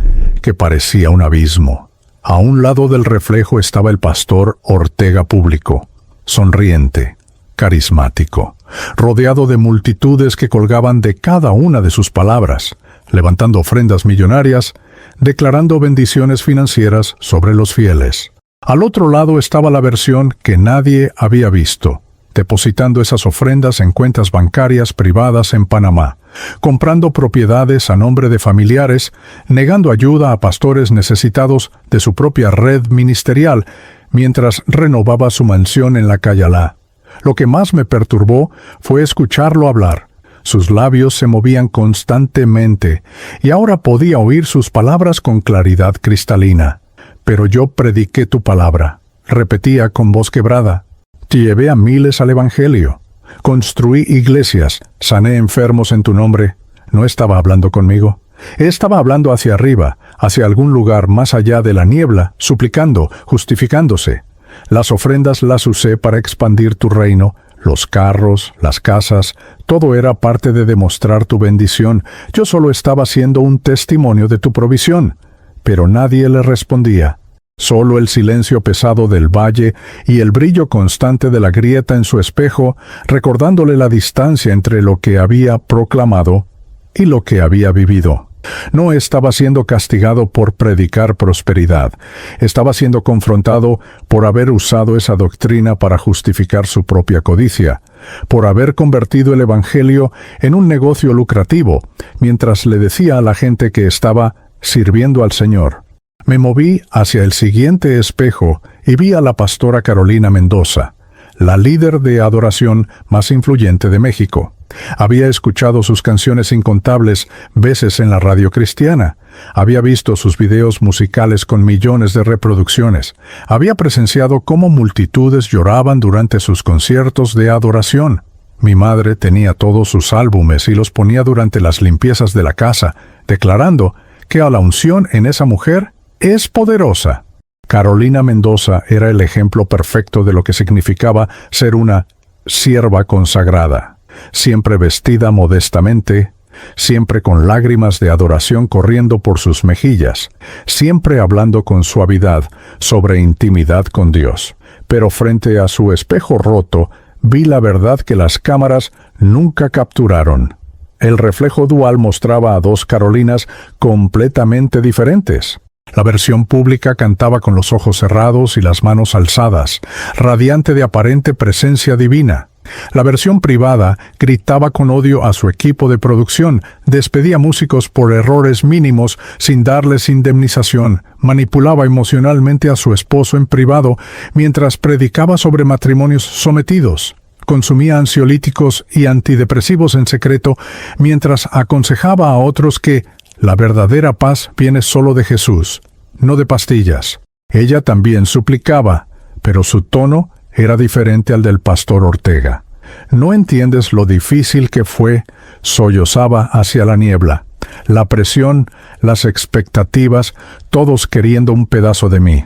que parecía un abismo. A un lado del reflejo estaba el pastor Ortega Público, sonriente, carismático, rodeado de multitudes que colgaban de cada una de sus palabras, levantando ofrendas millonarias, declarando bendiciones financieras sobre los fieles. Al otro lado estaba la versión que nadie había visto, depositando esas ofrendas en cuentas bancarias privadas en Panamá, comprando propiedades a nombre de familiares, negando ayuda a pastores necesitados de su propia red ministerial, mientras renovaba su mansión en la Cayalá. Lo que más me perturbó fue escucharlo hablar. Sus labios se movían constantemente, y ahora podía oír sus palabras con claridad cristalina. «Pero yo prediqué tu palabra», repetía con voz quebrada. «Llevé a miles al Evangelio. Construí iglesias, sané enfermos en tu nombre». No estaba hablando conmigo. Estaba hablando hacia arriba, hacia algún lugar más allá de la niebla, suplicando, justificándose. Las ofrendas las usé para expandir tu reino, los carros, las casas, todo era parte de demostrar tu bendición. Yo solo estaba siendo un testimonio de tu provisión. Pero nadie le respondía. Solo el silencio pesado del valle y el brillo constante de la grieta en su espejo, recordándole la distancia entre lo que había proclamado y lo que había vivido. No estaba siendo castigado por predicar prosperidad. Estaba siendo confrontado por haber usado esa doctrina para justificar su propia codicia, por haber convertido el Evangelio en un negocio lucrativo, mientras le decía a la gente que estaba sirviendo al Señor. Me moví hacia el siguiente espejo y vi a la pastora Carolina Mendoza, la líder de adoración más influyente de México. Había escuchado sus canciones incontables veces en la radio cristiana. Había visto sus videos musicales con millones de reproducciones. Había presenciado cómo multitudes lloraban durante sus conciertos de adoración. Mi madre tenía todos sus álbumes y los ponía durante las limpiezas de la casa, declarando que la unción en esa mujer es poderosa. Carolina Mendoza era el ejemplo perfecto de lo que significaba ser una sierva consagrada. Siempre vestida modestamente, siempre con lágrimas de adoración corriendo por sus mejillas, siempre hablando con suavidad sobre intimidad con Dios. Pero frente a su espejo roto, vi la verdad que las cámaras nunca capturaron. El reflejo dual mostraba a dos Carolinas completamente diferentes. La versión pública cantaba con los ojos cerrados y las manos alzadas, radiante de aparente presencia divina. La versión privada gritaba con odio a su equipo de producción, despedía músicos por errores mínimos sin darles indemnización, manipulaba emocionalmente a su esposo en privado mientras predicaba sobre matrimonios sometidos, consumía ansiolíticos y antidepresivos en secreto mientras aconsejaba a otros que la verdadera paz viene solo de Jesús, no de pastillas. Ella también suplicaba, pero su tono era diferente al del pastor Ortega. «No entiendes lo difícil que fue», sollozaba hacia la niebla. La presión, las expectativas, todos queriendo un pedazo de mí.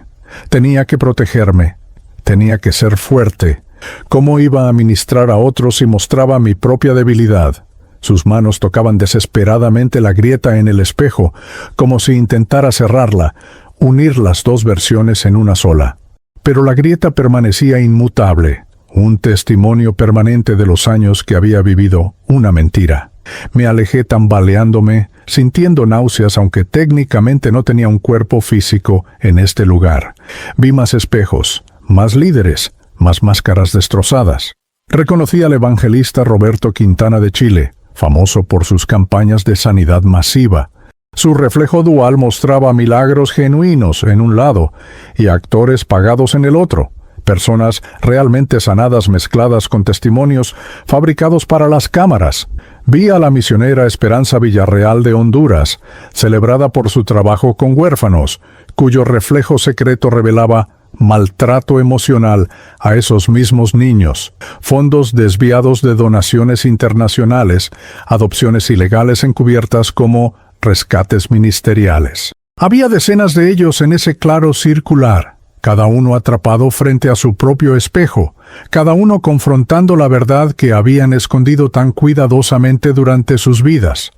Tenía que protegerme, tenía que ser fuerte. ¿Cómo iba a ministrar a otros si mostraba mi propia debilidad? Sus manos tocaban desesperadamente la grieta en el espejo, como si intentara cerrarla, unir las dos versiones en una sola. Pero la grieta permanecía inmutable, un testimonio permanente de los años que había vivido una mentira. Me alejé tambaleándome, sintiendo náuseas aunque técnicamente no tenía un cuerpo físico en este lugar. Vi más espejos, más líderes, más máscaras destrozadas. Reconocí al evangelista Roberto Quintana de Chile, famoso por sus campañas de sanidad masiva. Su reflejo dual mostraba milagros genuinos en un lado y actores pagados en el otro, personas realmente sanadas mezcladas con testimonios fabricados para las cámaras. Vi a la misionera Esperanza Villarreal de Honduras, celebrada por su trabajo con huérfanos, cuyo reflejo secreto revelaba maltrato emocional a esos mismos niños, fondos desviados de donaciones internacionales, adopciones ilegales encubiertas como rescates ministeriales. Había decenas de ellos en ese claro circular. cada uno atrapado frente a su propio espejo, cada uno confrontando la verdad que habían escondido tan cuidadosamente durante sus vidas.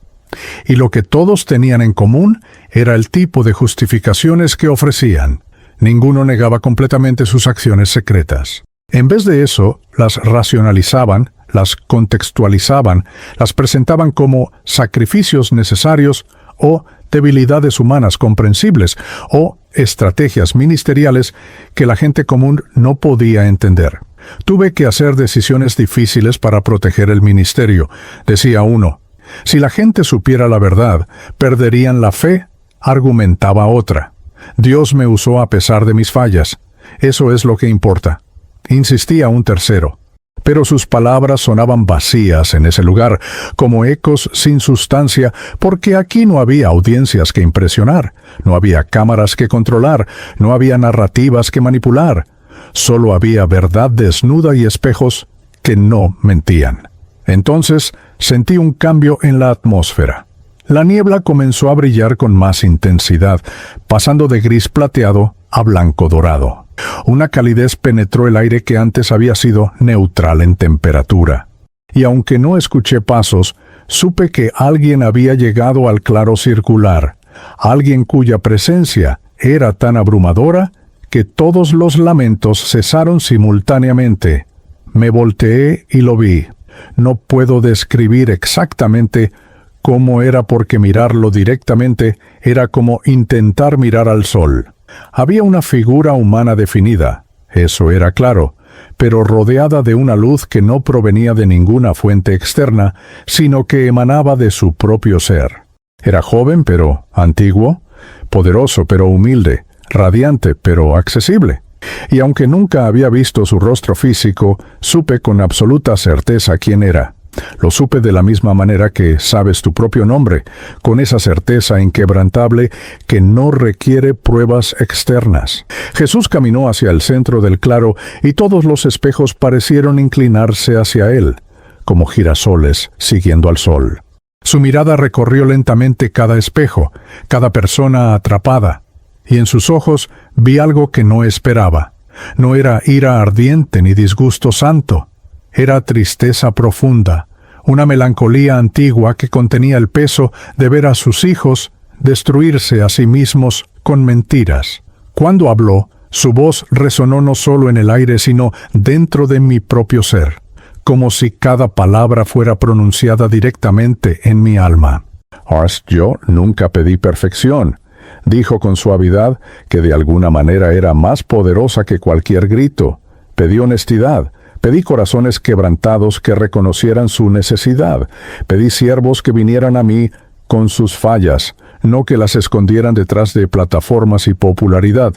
Y lo que todos tenían en común era el tipo de justificaciones que ofrecían. Ninguno negaba completamente sus acciones secretas. En vez de eso, las racionalizaban, las contextualizaban, las presentaban como sacrificios necesarios o debilidades humanas comprensibles o estrategias ministeriales que la gente común no podía entender. Tuve que hacer decisiones difíciles para proteger el ministerio, decía uno. Si la gente supiera la verdad, perderían la fe, argumentaba otra. Dios me usó a pesar de mis fallas. Eso es lo que importa, insistía un tercero. Pero sus palabras sonaban vacías en ese lugar, como ecos sin sustancia, porque aquí no había audiencias que impresionar, no había cámaras que controlar, no había narrativas que manipular. Solo había verdad desnuda y espejos que no mentían. Entonces sentí un cambio en la atmósfera. La niebla comenzó a brillar con más intensidad, pasando de gris plateado a blanco dorado. Una calidez penetró el aire que antes había sido neutral en temperatura. Y aunque no escuché pasos, supe que alguien había llegado al claro circular, alguien cuya presencia era tan abrumadora que todos los lamentos cesaron simultáneamente. Me volteé y lo vi. No puedo describir exactamente cómo era porque mirarlo directamente era como intentar mirar al sol. Había una figura humana definida, eso era claro, pero rodeada de una luz que no provenía de ninguna fuente externa, sino que emanaba de su propio ser. Era joven pero antiguo, poderoso pero humilde, radiante pero accesible. Y aunque nunca había visto su rostro físico, supe con absoluta certeza quién era. Lo supe de la misma manera que sabes tu propio nombre, con esa certeza inquebrantable que no requiere pruebas externas. Jesús caminó hacia el centro del claro y todos los espejos parecieron inclinarse hacia él, como girasoles siguiendo al sol. Su mirada recorrió lentamente cada espejo, cada persona atrapada, y en sus ojos vi algo que no esperaba. No era ira ardiente ni disgusto santo. Era tristeza profunda, una melancolía antigua que contenía el peso de ver a sus hijos destruirse a sí mismos con mentiras. Cuando habló, su voz resonó no solo en el aire, sino dentro de mi propio ser, como si cada palabra fuera pronunciada directamente en mi alma. Yo nunca pedí perfección, dijo con suavidad que de alguna manera era más poderosa que cualquier grito. Pedí honestidad. Pedí corazones quebrantados que reconocieran su necesidad. Pedí siervos que vinieran a mí con sus fallas, no que las escondieran detrás de plataformas y popularidad.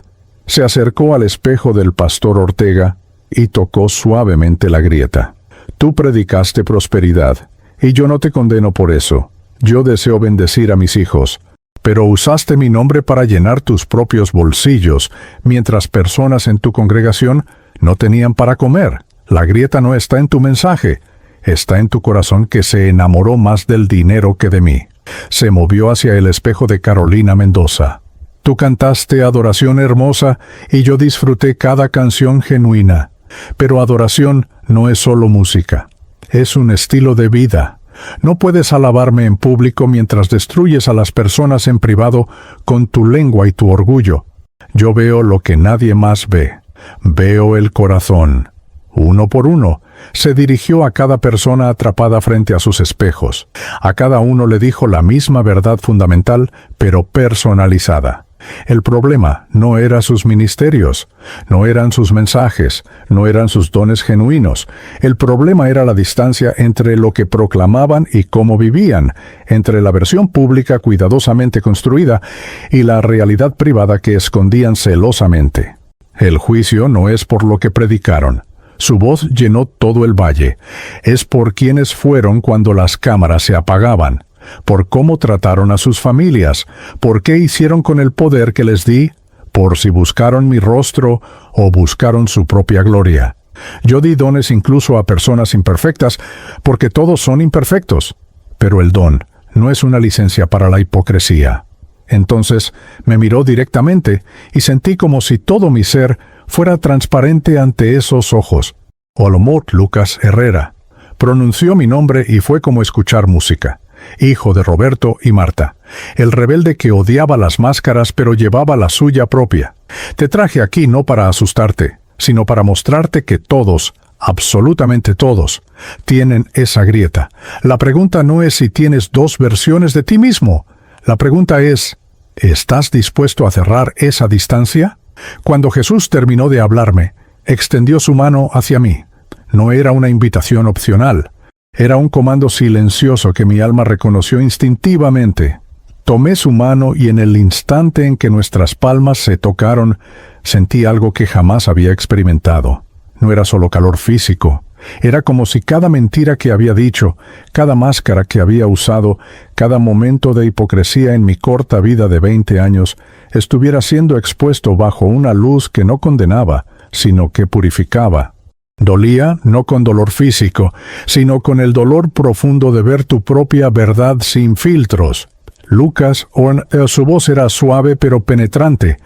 Se acercó al espejo del pastor Ortega y tocó suavemente la grieta. Tú predicaste prosperidad, y yo no te condeno por eso. Yo deseo bendecir a mis hijos. Pero usaste mi nombre para llenar tus propios bolsillos, mientras personas en tu congregación no tenían para comer. La grieta no está en tu mensaje, está en tu corazón que se enamoró más del dinero que de mí. Se movió hacia el espejo de Carolina Mendoza. Tú cantaste adoración hermosa y yo disfruté cada canción genuina. Pero adoración no es solo música, es un estilo de vida. No puedes alabarme en público mientras destruyes a las personas en privado con tu lengua y tu orgullo. Yo veo lo que nadie más ve. Veo el corazón. Uno por uno, se dirigió a cada persona atrapada frente a sus espejos. A cada uno le dijo la misma verdad fundamental, pero personalizada. El problema no era sus ministerios, no eran sus mensajes, no eran sus dones genuinos. El problema era la distancia entre lo que proclamaban y cómo vivían, entre la versión pública cuidadosamente construida y la realidad privada que escondían celosamente. El juicio no es por lo que predicaron. Su voz llenó todo el valle. Es por quienes fueron cuando las cámaras se apagaban, por cómo trataron a sus familias, por qué hicieron con el poder que les di, por si buscaron mi rostro o buscaron su propia gloria. Yo di dones incluso a personas imperfectas, porque todos son imperfectos. Pero el don no es una licencia para la hipocresía. Entonces me miró directamente y sentí como si todo mi ser fuera transparente ante esos ojos. Olomouc Lucas Herrera. Pronunció mi nombre y fue como escuchar música. Hijo de Roberto y Marta, el rebelde que odiaba las máscaras pero llevaba la suya propia. Te traje aquí no para asustarte, sino para mostrarte que todos, absolutamente todos, tienen esa grieta. La pregunta no es si tienes dos versiones de ti mismo. La pregunta es, ¿estás dispuesto a cerrar esa distancia? Cuando Jesús terminó de hablarme, extendió su mano hacia mí. No era una invitación opcional. Era un comando silencioso que mi alma reconoció instintivamente. Tomé su mano y en el instante en que nuestras palmas se tocaron, sentí algo que jamás había experimentado. No era solo calor físico. Era como si cada mentira que había dicho, cada máscara que había usado, cada momento de hipocresía en mi corta vida de 20 años, estuviera siendo expuesto bajo una luz que no condenaba, sino que purificaba. Dolía no con dolor físico, sino con el dolor profundo de ver tu propia verdad sin filtros. Lucas, su voz era suave pero penetrante.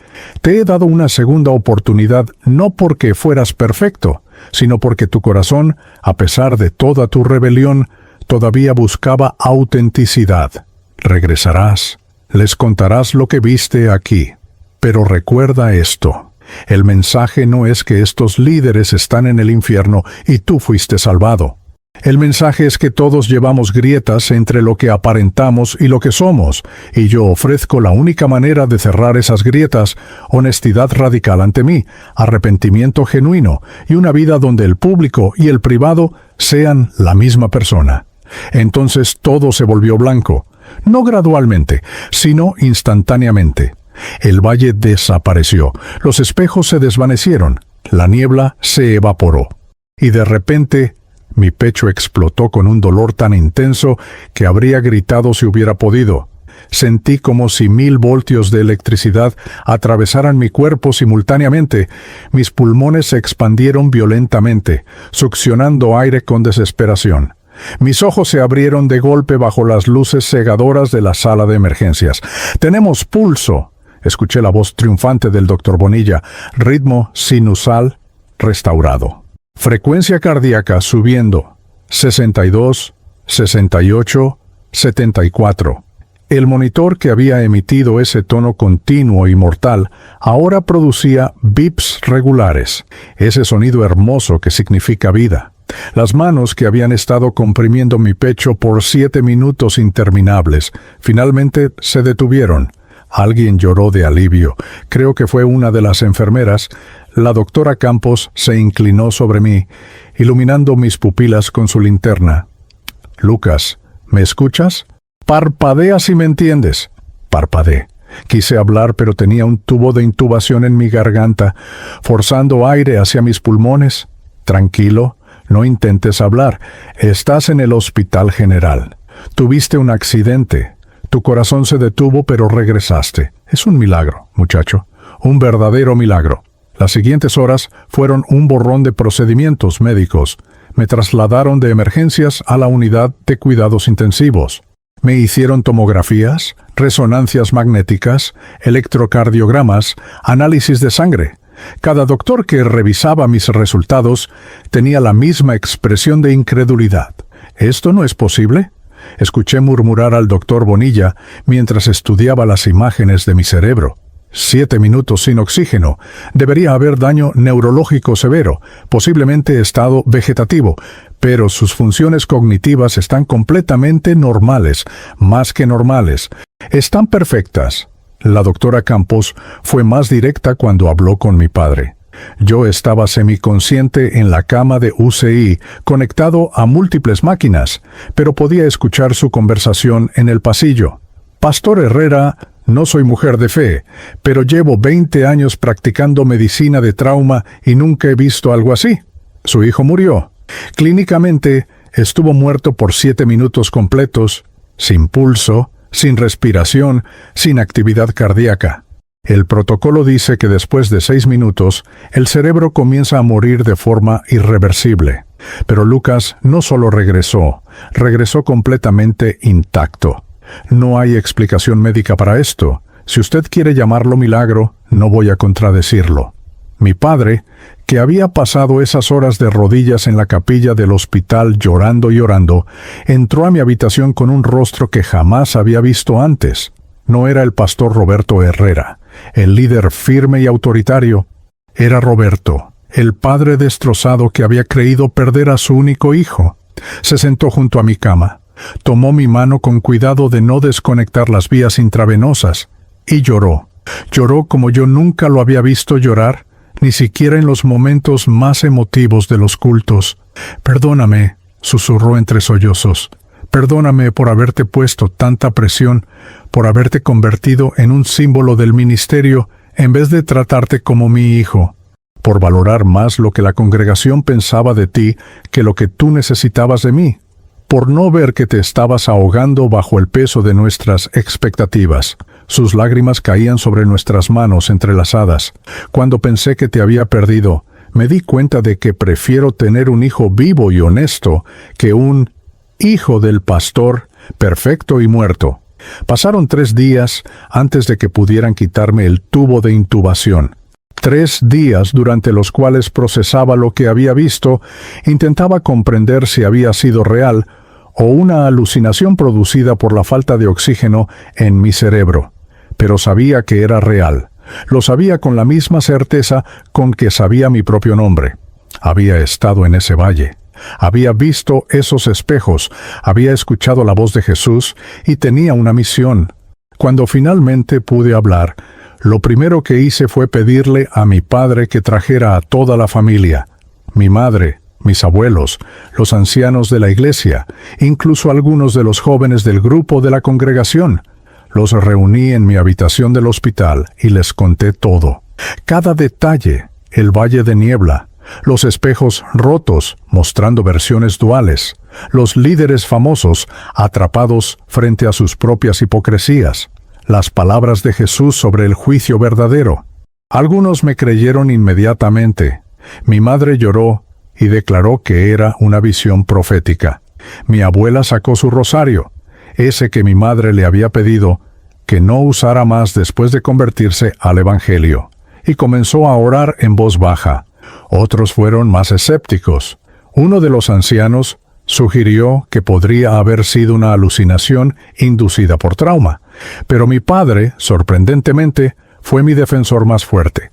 Te he dado una segunda oportunidad no porque fueras perfecto, sino porque tu corazón, a pesar de toda tu rebelión, todavía buscaba autenticidad. Regresarás, les contarás lo que viste aquí. Pero recuerda esto. El mensaje no es que estos líderes están en el infierno y tú fuiste salvado. El mensaje es que todos llevamos grietas entre lo que aparentamos y lo que somos, y yo ofrezco la única manera de cerrar esas grietas: honestidad radical ante mí, arrepentimiento genuino y una vida donde el público y el privado sean la misma persona. Entonces todo se volvió blanco, no gradualmente, sino instantáneamente. El valle desapareció, los espejos se desvanecieron, la niebla se evaporó. Y de repente, mi pecho explotó con un dolor tan intenso que habría gritado si hubiera podido. Sentí como si 1000 voltios de electricidad atravesaran mi cuerpo simultáneamente. Mis pulmones se expandieron violentamente, succionando aire con desesperación. Mis ojos se abrieron de golpe bajo las luces cegadoras de la sala de emergencias. «¡Tenemos pulso!», escuché la voz triunfante del Dr. Bonilla. Ritmo sinusal restaurado. Frecuencia cardíaca subiendo. 62, 68, 74. El monitor que había emitido ese tono continuo y mortal ahora producía bips regulares, ese sonido hermoso que significa vida. Las manos que habían estado comprimiendo mi pecho por 7 minutos interminables, finalmente se detuvieron. Alguien lloró de alivio. Creo que fue una de las enfermeras. La doctora Campos se inclinó sobre mí, iluminando mis pupilas con su linterna. «Lucas, ¿me escuchas? Parpadea si me entiendes». Parpadeé. Quise hablar, pero tenía un tubo de intubación en mi garganta, forzando aire hacia mis pulmones. «Tranquilo, no intentes hablar. Estás en el Hospital General. Tuviste un accidente. Tu corazón se detuvo, pero regresaste. Es un milagro, muchacho. Un verdadero milagro». Las siguientes horas fueron un borrón de procedimientos médicos. Me trasladaron de emergencias a la unidad de cuidados intensivos. Me hicieron tomografías, resonancias magnéticas, electrocardiogramas, análisis de sangre. Cada doctor que revisaba mis resultados tenía la misma expresión de incredulidad. «¿Esto no es posible?». Escuché murmurar al doctor Bonilla mientras estudiaba las imágenes de mi cerebro. 7 minutos sin oxígeno. Debería haber daño neurológico severo, posiblemente estado vegetativo, pero sus funciones cognitivas están completamente normales, más que normales. Están perfectas. La doctora Campos fue más directa cuando habló con mi padre. Yo estaba semiconsciente en la cama de UCI, conectado a múltiples máquinas, pero podía escuchar su conversación en el pasillo. «Pastor Herrera, no soy mujer de fe, pero llevo 20 años practicando medicina de trauma y nunca he visto algo así. Su hijo murió. Clínicamente, estuvo muerto por 7 minutos completos, sin pulso, sin respiración, sin actividad cardíaca. El protocolo dice que después de 6 minutos, el cerebro comienza a morir de forma irreversible. Pero Lucas no solo regresó completamente intacto. No hay explicación médica para esto. Si usted quiere llamarlo milagro, no voy a contradecirlo. Mi padre, que había pasado esas horas de rodillas en la capilla del hospital llorando y orando, entró a mi habitación con un rostro que jamás había visto antes. No era el pastor Roberto Herrera, el líder firme y autoritario. Era Roberto, el padre destrozado que había creído perder a su único hijo. Se sentó junto a mi cama, tomó mi mano con cuidado de no desconectar las vías intravenosas, y lloró. Lloró como yo nunca lo había visto llorar, ni siquiera en los momentos más emotivos de los cultos. «Perdóname», susurró entre sollozos. «Perdóname por haberte puesto tanta presión, por haberte convertido en un símbolo del ministerio en vez de tratarte como mi hijo, por valorar más lo que la congregación pensaba de ti que lo que tú necesitabas de mí, por no ver que te estabas ahogando bajo el peso de nuestras expectativas». Sus lágrimas caían sobre nuestras manos entrelazadas. Cuando pensé que te había perdido, me di cuenta de que prefiero tener un hijo vivo y honesto que un hijo del pastor, perfecto y muerto. Pasaron 3 días antes de que pudieran quitarme el tubo de intubación. 3 días durante los cuales procesaba lo que había visto, intentaba comprender si había sido real o una alucinación producida por la falta de oxígeno en mi cerebro. Pero sabía que era real. Lo sabía con la misma certeza con que sabía mi propio nombre. Había estado en ese valle. Había visto esos espejos. Había escuchado la voz de Jesús y tenía una misión. Cuando finalmente pude hablar, lo primero que hice fue pedirle a mi padre que trajera a toda la familia. Mi madre, mis abuelos, los ancianos de la iglesia, incluso algunos de los jóvenes del grupo de la congregación. Los reuní en mi habitación del hospital y les conté todo. Cada detalle, el valle de niebla, los espejos rotos mostrando versiones duales, los líderes famosos atrapados frente a sus propias hipocresías, las palabras de Jesús sobre el juicio verdadero. Algunos me creyeron inmediatamente. Mi madre lloró y declaró que era una visión profética. Mi abuela sacó su rosario, ese que mi madre le había pedido que no usara más después de convertirse al Evangelio, y comenzó a orar en voz baja. Otros fueron más escépticos. Uno de los ancianos sugirió que podría haber sido una alucinación inducida por trauma, pero mi padre, sorprendentemente, fue mi defensor más fuerte.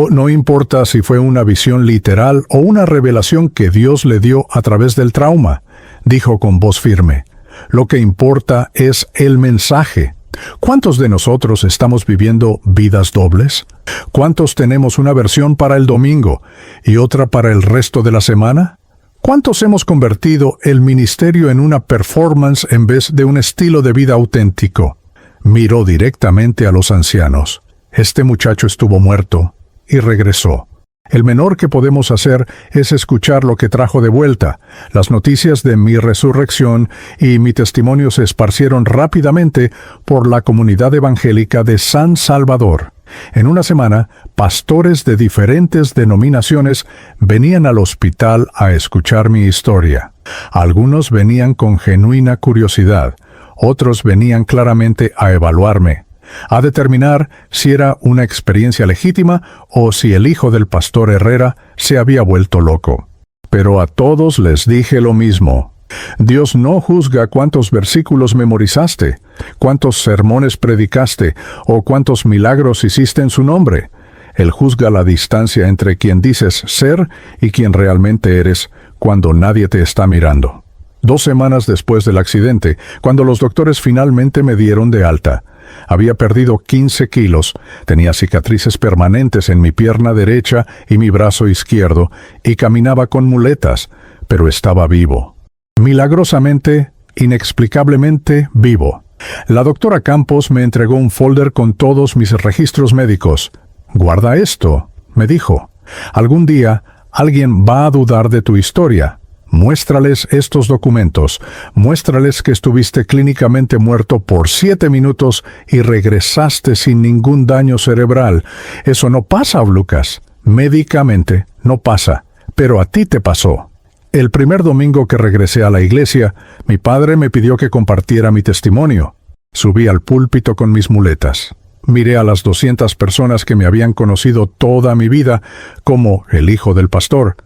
No importa si fue una visión literal o una revelación que Dios le dio a través del trauma, dijo con voz firme. Lo que importa es el mensaje. ¿Cuántos de nosotros estamos viviendo vidas dobles? ¿Cuántos tenemos una versión para el domingo y otra para el resto de la semana? ¿Cuántos hemos convertido el ministerio en una performance en vez de un estilo de vida auténtico? Miró directamente a los ancianos. Este muchacho estuvo muerto y regresó. El menor que podemos hacer es escuchar lo que trajo de vuelta. Las noticias de mi resurrección y mi testimonio se esparcieron rápidamente por la comunidad evangélica de San Salvador. En una semana, pastores de diferentes denominaciones venían al hospital a escuchar mi historia. Algunos venían con genuina curiosidad, otros venían claramente a evaluarme, a determinar si era una experiencia legítima o si el hijo del pastor Herrera se había vuelto loco. Pero a todos les dije lo mismo. Dios no juzga cuántos versículos memorizaste, cuántos sermones predicaste o cuántos milagros hiciste en su nombre. Él juzga la distancia entre quien dices ser y quien realmente eres cuando nadie te está mirando. 2 semanas después del accidente, cuando los doctores finalmente me dieron de alta, había perdido 15 kilos, tenía cicatrices permanentes en mi pierna derecha y mi brazo izquierdo, y caminaba con muletas, pero estaba vivo. Milagrosamente, inexplicablemente vivo. La doctora Campos me entregó un folder con todos mis registros médicos. «Guarda esto», me dijo. «Algún día alguien va a dudar de tu historia. Muéstrales estos documentos. Muéstrales que estuviste clínicamente muerto por 7 minutos y regresaste sin ningún daño cerebral. Eso no pasa, Lucas. Médicamente no pasa, pero a ti te pasó». El primer domingo que regresé a la iglesia, mi padre me pidió que compartiera mi testimonio. Subí al púlpito con mis muletas. Miré a las 200 personas que me habían conocido toda mi vida como el hijo del pastor,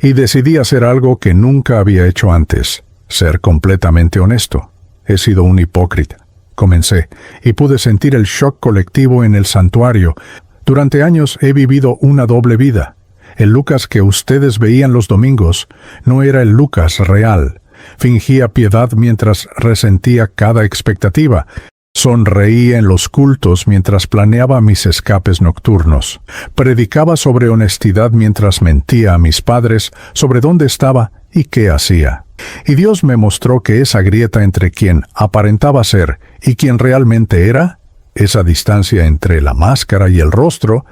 y decidí hacer algo que nunca había hecho antes, ser completamente honesto. He sido un hipócrita. Comencé, y pude sentir el shock colectivo en el santuario. Durante años he vivido una doble vida. El Lucas que ustedes veían los domingos no era el Lucas real. Fingía piedad mientras resentía cada expectativa. Sonreía en los cultos mientras planeaba mis escapes nocturnos. Predicaba sobre honestidad mientras mentía a mis padres sobre dónde estaba y qué hacía. Y Dios me mostró que esa grieta entre quien aparentaba ser y quien realmente era, esa distancia entre la máscara y el rostro,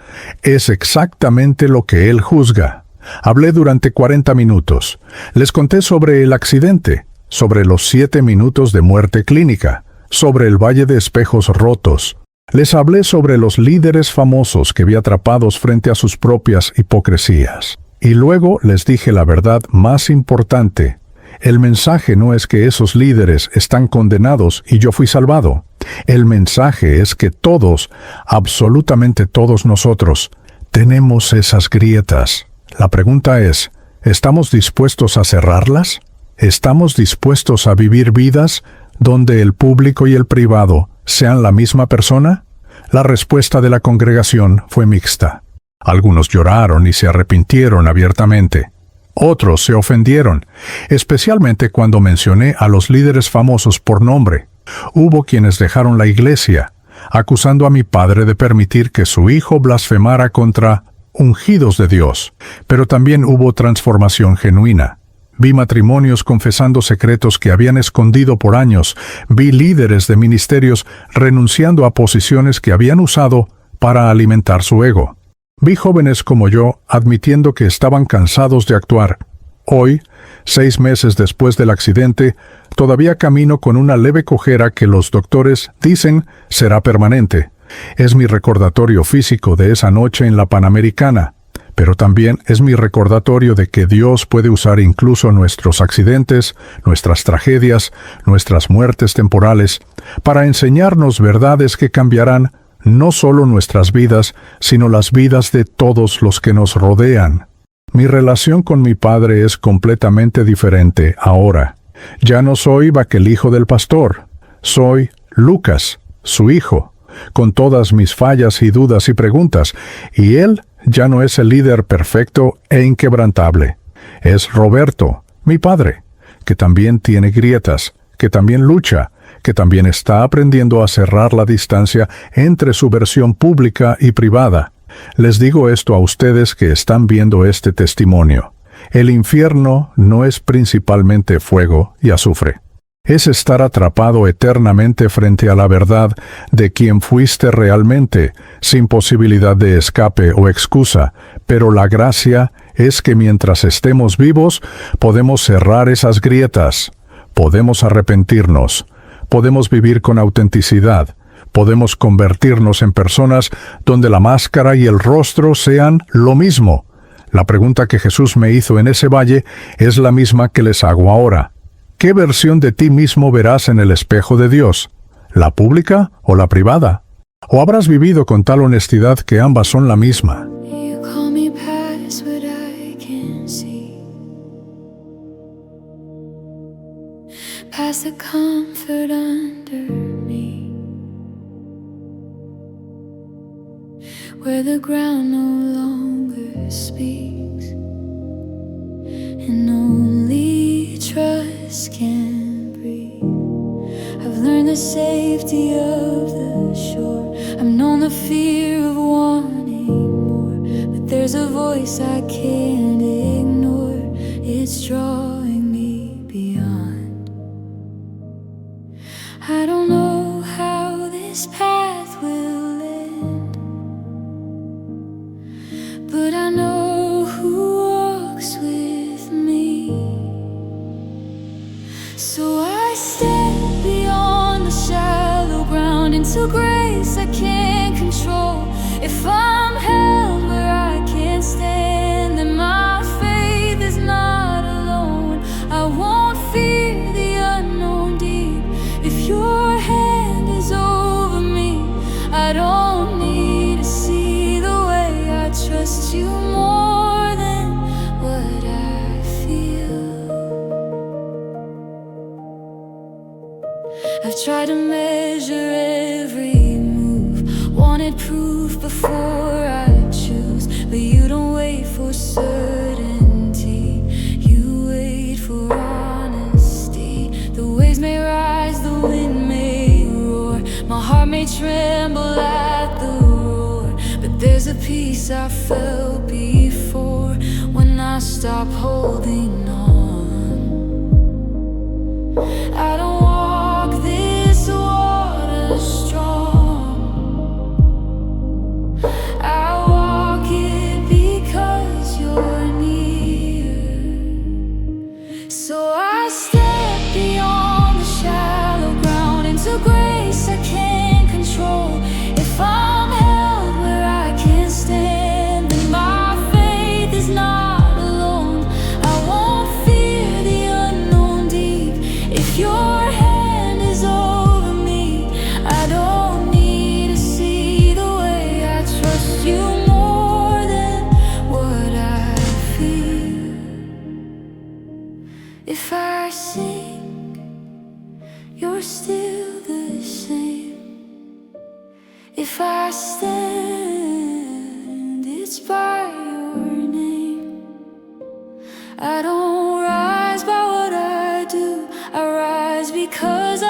es exactamente lo que Él juzga. Hablé durante 40 minutos. Les conté sobre el accidente, sobre los 7 minutos de muerte clínica, sobre el valle de espejos rotos. Les hablé sobre los líderes famosos que vi atrapados frente a sus propias hipocresías. Y luego les dije la verdad más importante. El mensaje no es que esos líderes están condenados y yo fui salvado. El mensaje es que todos, absolutamente todos nosotros, tenemos esas grietas. La pregunta es, ¿estamos dispuestos a cerrarlas? ¿Estamos dispuestos a vivir vidas donde el público y el privado sean la misma persona? La respuesta de la congregación fue mixta. Algunos lloraron y se arrepintieron abiertamente. Otros se ofendieron, especialmente cuando mencioné a los líderes famosos por nombre. Hubo quienes dejaron la iglesia, acusando a mi padre de permitir que su hijo blasfemara contra ungidos de Dios. Pero también hubo transformación genuina. Vi matrimonios confesando secretos que habían escondido por años. Vi líderes de ministerios renunciando a posiciones que habían usado para alimentar su ego. Vi jóvenes como yo admitiendo que estaban cansados de actuar. Hoy, 6 meses después del accidente, todavía camino con una leve cojera que los doctores dicen será permanente. Es mi recordatorio físico de esa noche en la Panamericana. Pero también es mi recordatorio de que Dios puede usar incluso nuestros accidentes, nuestras tragedias, nuestras muertes temporales, para enseñarnos verdades que cambiarán no solo nuestras vidas, sino las vidas de todos los que nos rodean. Mi relación con mi padre es completamente diferente ahora. Ya no soy el hijo del pastor. Soy Lucas, su hijo, con todas mis fallas y dudas y preguntas, y él ya no es el líder perfecto e inquebrantable. Es Roberto, mi padre, que también tiene grietas, que también lucha, que también está aprendiendo a cerrar la distancia entre su versión pública y privada. Les digo esto a ustedes que están viendo este testimonio. El infierno no es principalmente fuego y azufre. Es estar atrapado eternamente frente a la verdad de quién fuiste realmente, sin posibilidad de escape o excusa, pero la gracia es que mientras estemos vivos, podemos cerrar esas grietas, podemos arrepentirnos, podemos vivir con autenticidad, podemos convertirnos en personas donde la máscara y el rostro sean lo mismo. La pregunta que Jesús me hizo en ese valle es la misma que les hago ahora. ¿Qué versión de ti mismo verás en el espejo de Dios? ¿La pública o la privada? ¿O habrás vivido con tal honestidad que ambas son la misma? You call me past what I can see, past the comfort under me, where the ground no longer speaks, and only trust can breathe. I've learned the safety of the shore, I've known the fear of wanting more, but there's a voice I can't ignore, it's drawing me beyond. I don't know how this path will end, but I know who walks with me. So I step beyond the shallow ground into grace I can't control. If I'm held where I can't stand, then my faith is not alone. tried to measure every move, wanted proof before I choose. But you don't wait for certainty, you wait for honesty. The waves may rise, the wind may roar, my heart may tremble at the roar. But there's a peace I felt before when I stop holding on. I don't walk this water strong, I walk it because you're near. So I step beyond the shallow ground into grace I can't control. If I'm held where I can't stand, then my faith is not alone. I won't fear the unknown deep. If your hand is over me, I don't need to see the way I trust you more than what I feel. If I sink, you're still the same. If I stand, it's by your name. I don't rise by what I do, I rise because